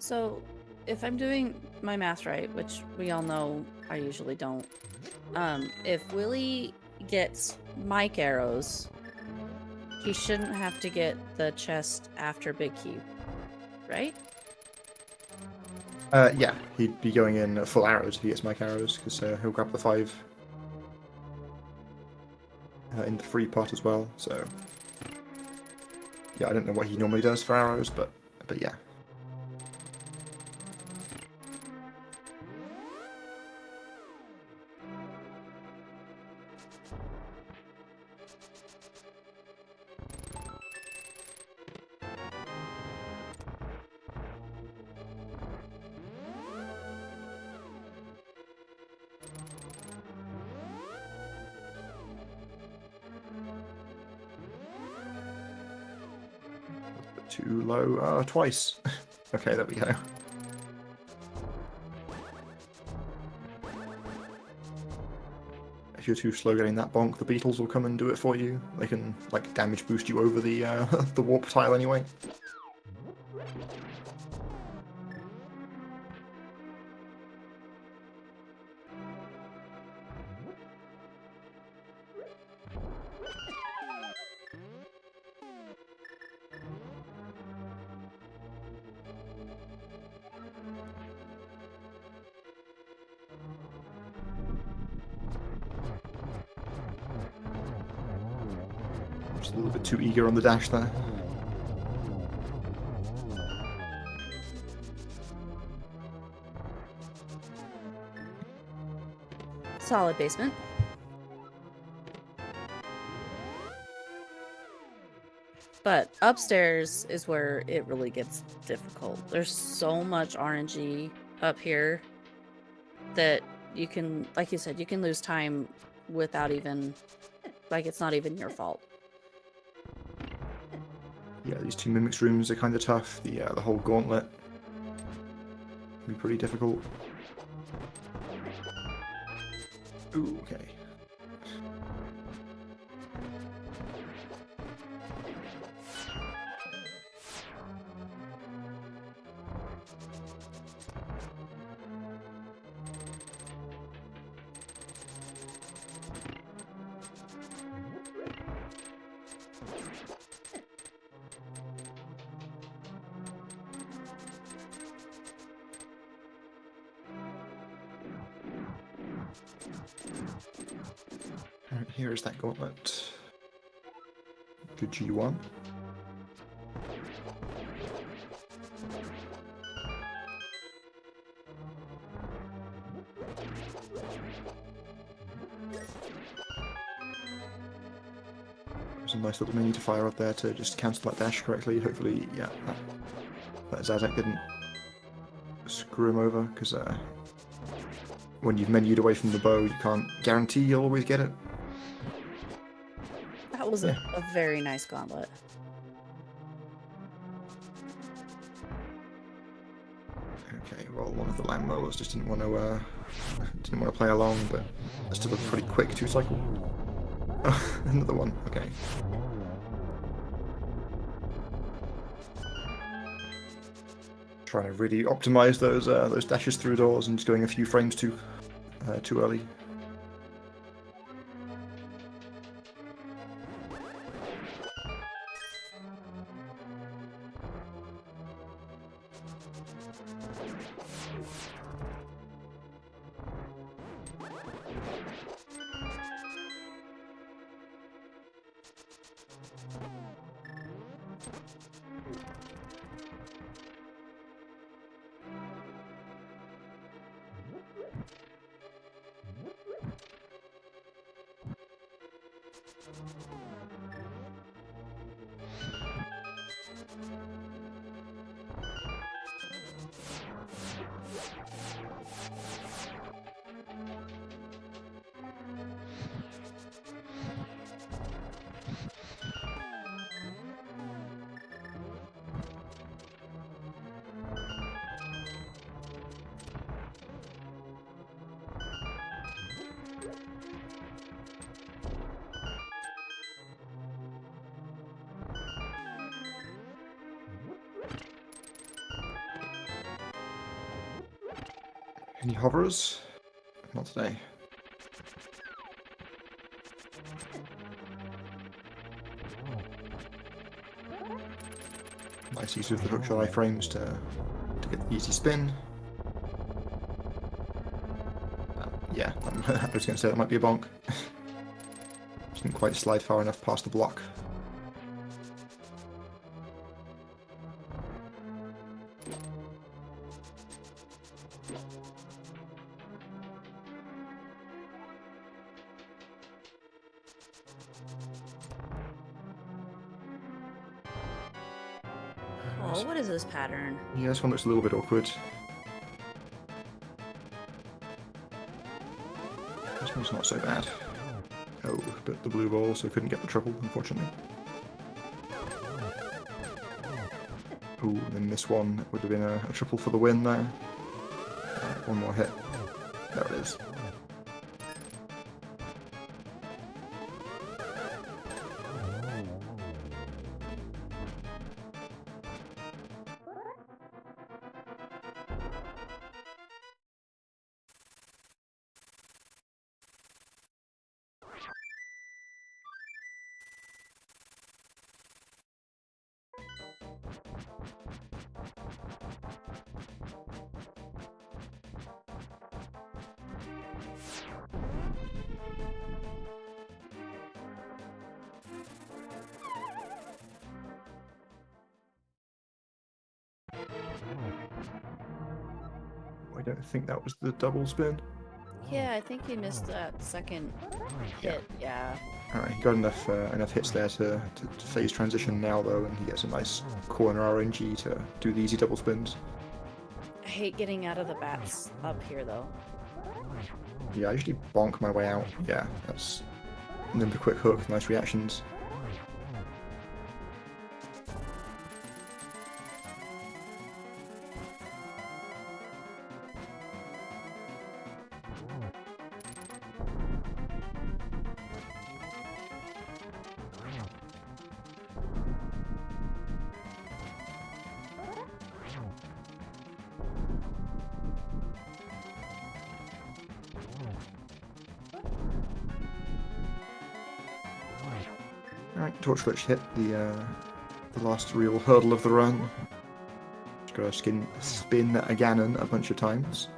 So, if I'm doing my math right, which we all know I usually don't, if Willie gets Mike arrows, he shouldn't have to get the chest after Big Cube, right? Yeah, he'd be going in full arrows if he gets Mike arrows, because he'll grab the 5. in the free pot as well. So yeah, I don't know what he normally does for arrows, but yeah. Too low, twice. Okay, there we go. If you're too slow getting that bonk, the beetles will come and do it for you. They can, like, damage boost you over the the warp tile anyway. Just a little bit too eager on the dash there. Solid basement. But upstairs is where it really gets difficult. There's so much RNG up here that you can, like you said, you can lose time without even, like, it's not even your fault. Yeah, these two mimics rooms are kind of tough. The whole gauntlet can be pretty difficult. Ooh, okay. Alright, here is that gauntlet. Good G1. There's a nice little menu to fire up there to just cancel that dash correctly. Hopefully, yeah, that Zazak didn't screw him over, because when you've menued away from the bow, you can't guarantee you'll always get it. That was a very nice gauntlet. Okay, well, one of the land mowers just didn't want to play along, but that's still a pretty quick 2-cycle. Oh, another one. Okay. Trying to really optimize those dashes through doors and just going a few frames too early. Any hovers? Not today. Nice use of the hookshot iframes to get the easy spin. Yeah, I was going to say that might be a bonk. Didn't quite slide far enough past the block. Oh, what is this pattern? Yeah, this one looks a little bit awkward. This one's not so bad. Oh, but the blue ball, so couldn't get the triple, unfortunately. Oh, then this one would have been a triple for the win there. One more hit. There it is. I don't think that was the double spin. Yeah, I think he missed that second hit. Yeah. Alright, he got enough hits there to phase transition now though, and he gets a nice corner RNG to do the easy double spins. I hate getting out of the bats up here though. Yeah, I usually bonk my way out. Yeah, that's... And then the quick hook, nice reactions. Alright, torch glitch hit the last real hurdle of the run. Just gotta spin Ganon a bunch of times.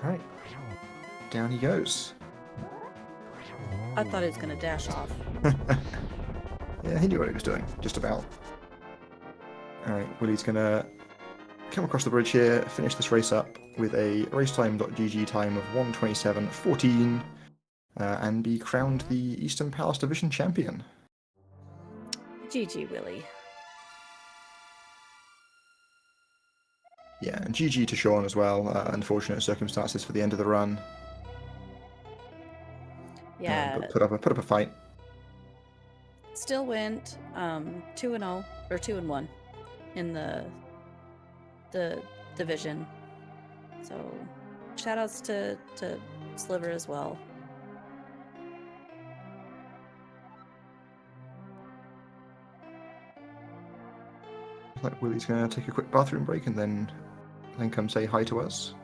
Alright, down he goes. I thought he was gonna dash off. Yeah, he knew what he was doing, just about. Alright, Willi's gonna come across the bridge here, finish this race up with a racetime.gg time of 1:27.14, and be crowned the Eastern Palace Division champion. GG, Willi. Yeah, and GG to Sean as well. Unfortunate circumstances for the end of the run. Yeah. But put up a fight. Still went 2-0 or 2-1 in the division. So shout outs to Sliver as well. Like Willie's gonna take a quick bathroom break and then come say hi to us.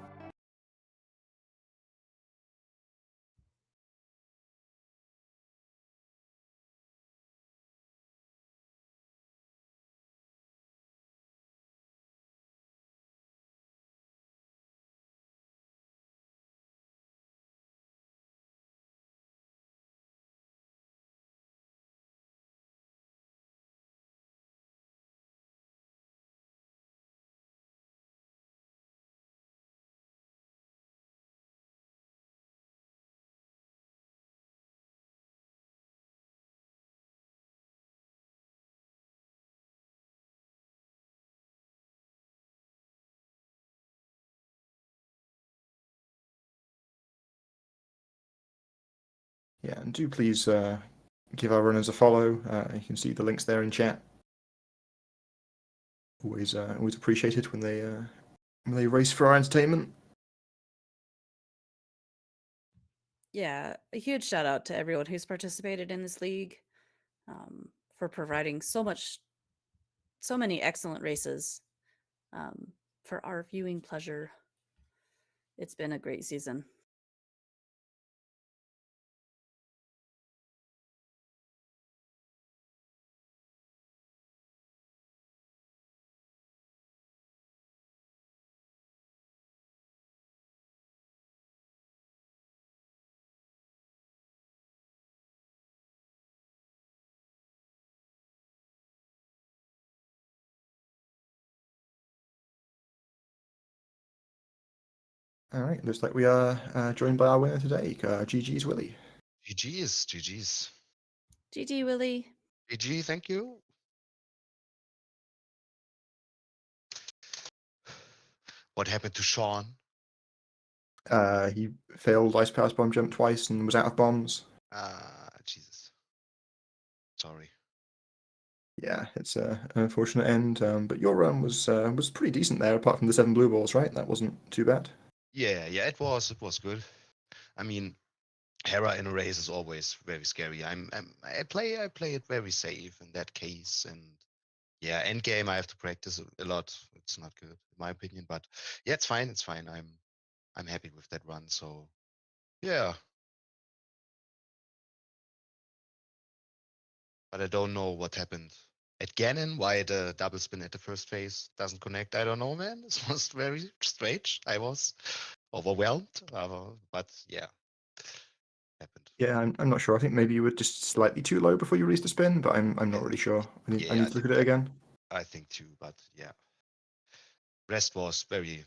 Yeah, and do please give our runners a follow. You can see the links there in chat. Always appreciated when they race for our entertainment. Yeah, a huge shout out to everyone who's participated in this league, for providing so much so many excellent races for our viewing pleasure. It's been a great season. All right, looks like we are joined by our winner today, GG's Willi. GG's, GG's. GG, Willi. GG, thank you. What happened to Sean? He failed Ice Pass Bomb Jump twice and was out of bombs. Jesus. Sorry. Yeah, it's an unfortunate end, but your run was pretty decent there, apart from the 7 blue balls, right? That wasn't too bad. Yeah, it was good. I mean, Hera in a race is always very scary. I play it very safe in that case, and yeah, end game I have to practice a lot. It's not good in my opinion, but yeah, it's fine. I'm happy with that run. So yeah, but I don't know what happened at Ganon. Why the double spin at the first phase doesn't connect? I don't know, man. This was very strange. I was overwhelmed, but yeah, happened. Yeah, I'm not sure. I think maybe you were just slightly too low before you released a spin, but I'm not really sure. I need to look at it again. I think too, but yeah, rest was very,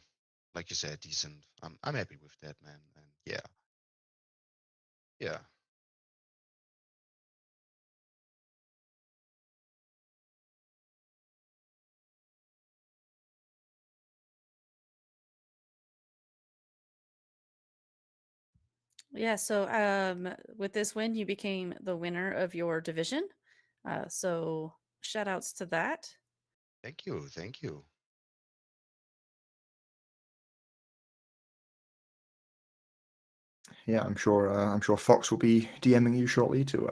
like you said, decent. I'm happy with that, man, and yeah. Yeah, so with this win, you became the winner of your division. So shout outs to that. Thank you. Yeah, I'm sure Fox will be DMing you shortly to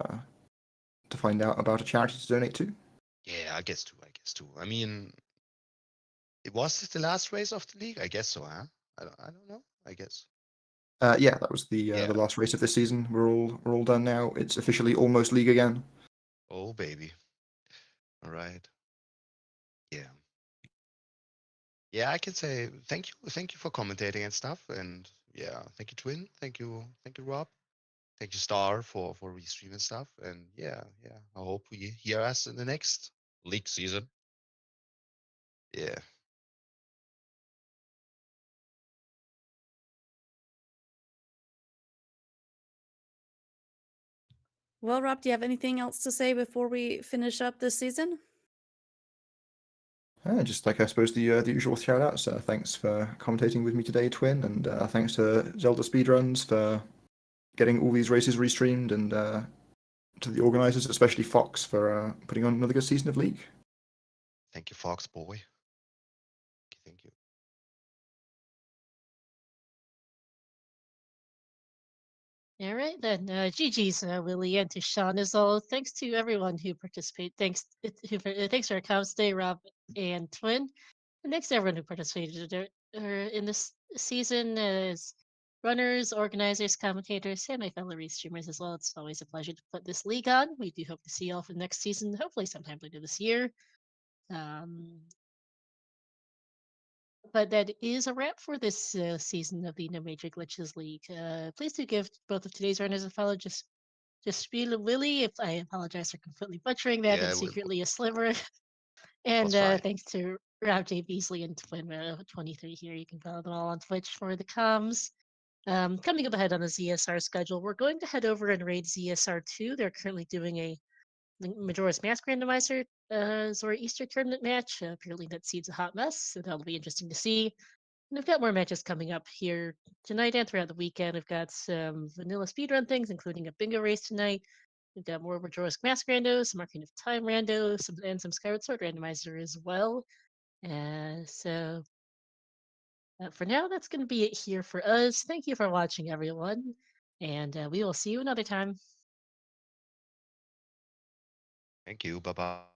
find out about a charity to donate to. Yeah, I guess too. I mean, it was the last race of the league. I guess so, huh? I don't know. I guess. Yeah, that was the last race of this season. We're all done now. It's officially almost league again. Oh baby. All right. Yeah. Yeah, I can say thank you for commentating and stuff, and yeah, thank you Twin, thank you Rob, thank you Star for restream and stuff, and yeah, I hope we hear us in the next league season. Yeah. Well, Rob, do you have anything else to say before we finish up this season? Just like I suppose the usual shout outs. Thanks for commentating with me today, Twin, and thanks to ZeldaSpeedRuns for getting all these races restreamed, and to the organisers, especially Fox, for putting on another good season of League. Thank you, Fox boy. Thank you. All right then. GG's, Willi, and to Sean as well. Thanks to everyone who participated. Thanks for our comments today, Rob and Twin. And thanks to everyone who participated in this season as runners, organizers, commentators, and my fellow streamers as well. It's always a pleasure to put this league on. We do hope to see you all for the next season, hopefully sometime later this year. But that is a wrap for this season of the No Major Glitches League. Please do give both of today's runners a follow. JaSpieleWilli, if I apologize for completely butchering that, and secretlyasliver. And thanks to Rob J. Beasley and Twin23 here. You can follow them all on Twitch for the comms. Coming up ahead on the ZSR schedule, we're going to head over and raid ZSR2. They're currently doing a Majora's Mask randomizer Zora Easter tournament match. Apparently that seed's a hot mess, so that'll be interesting to see. And I've got more matches coming up here tonight and throughout the weekend. I've got some vanilla speedrun things, including a bingo race tonight. We've got more Majora's Mask randos, some Arcane of Time randos, and some Skyward Sword randomizer as well. So for now, that's going to be it here for us. Thank you for watching, everyone, and we will see you another time. Thank you. Bye bye.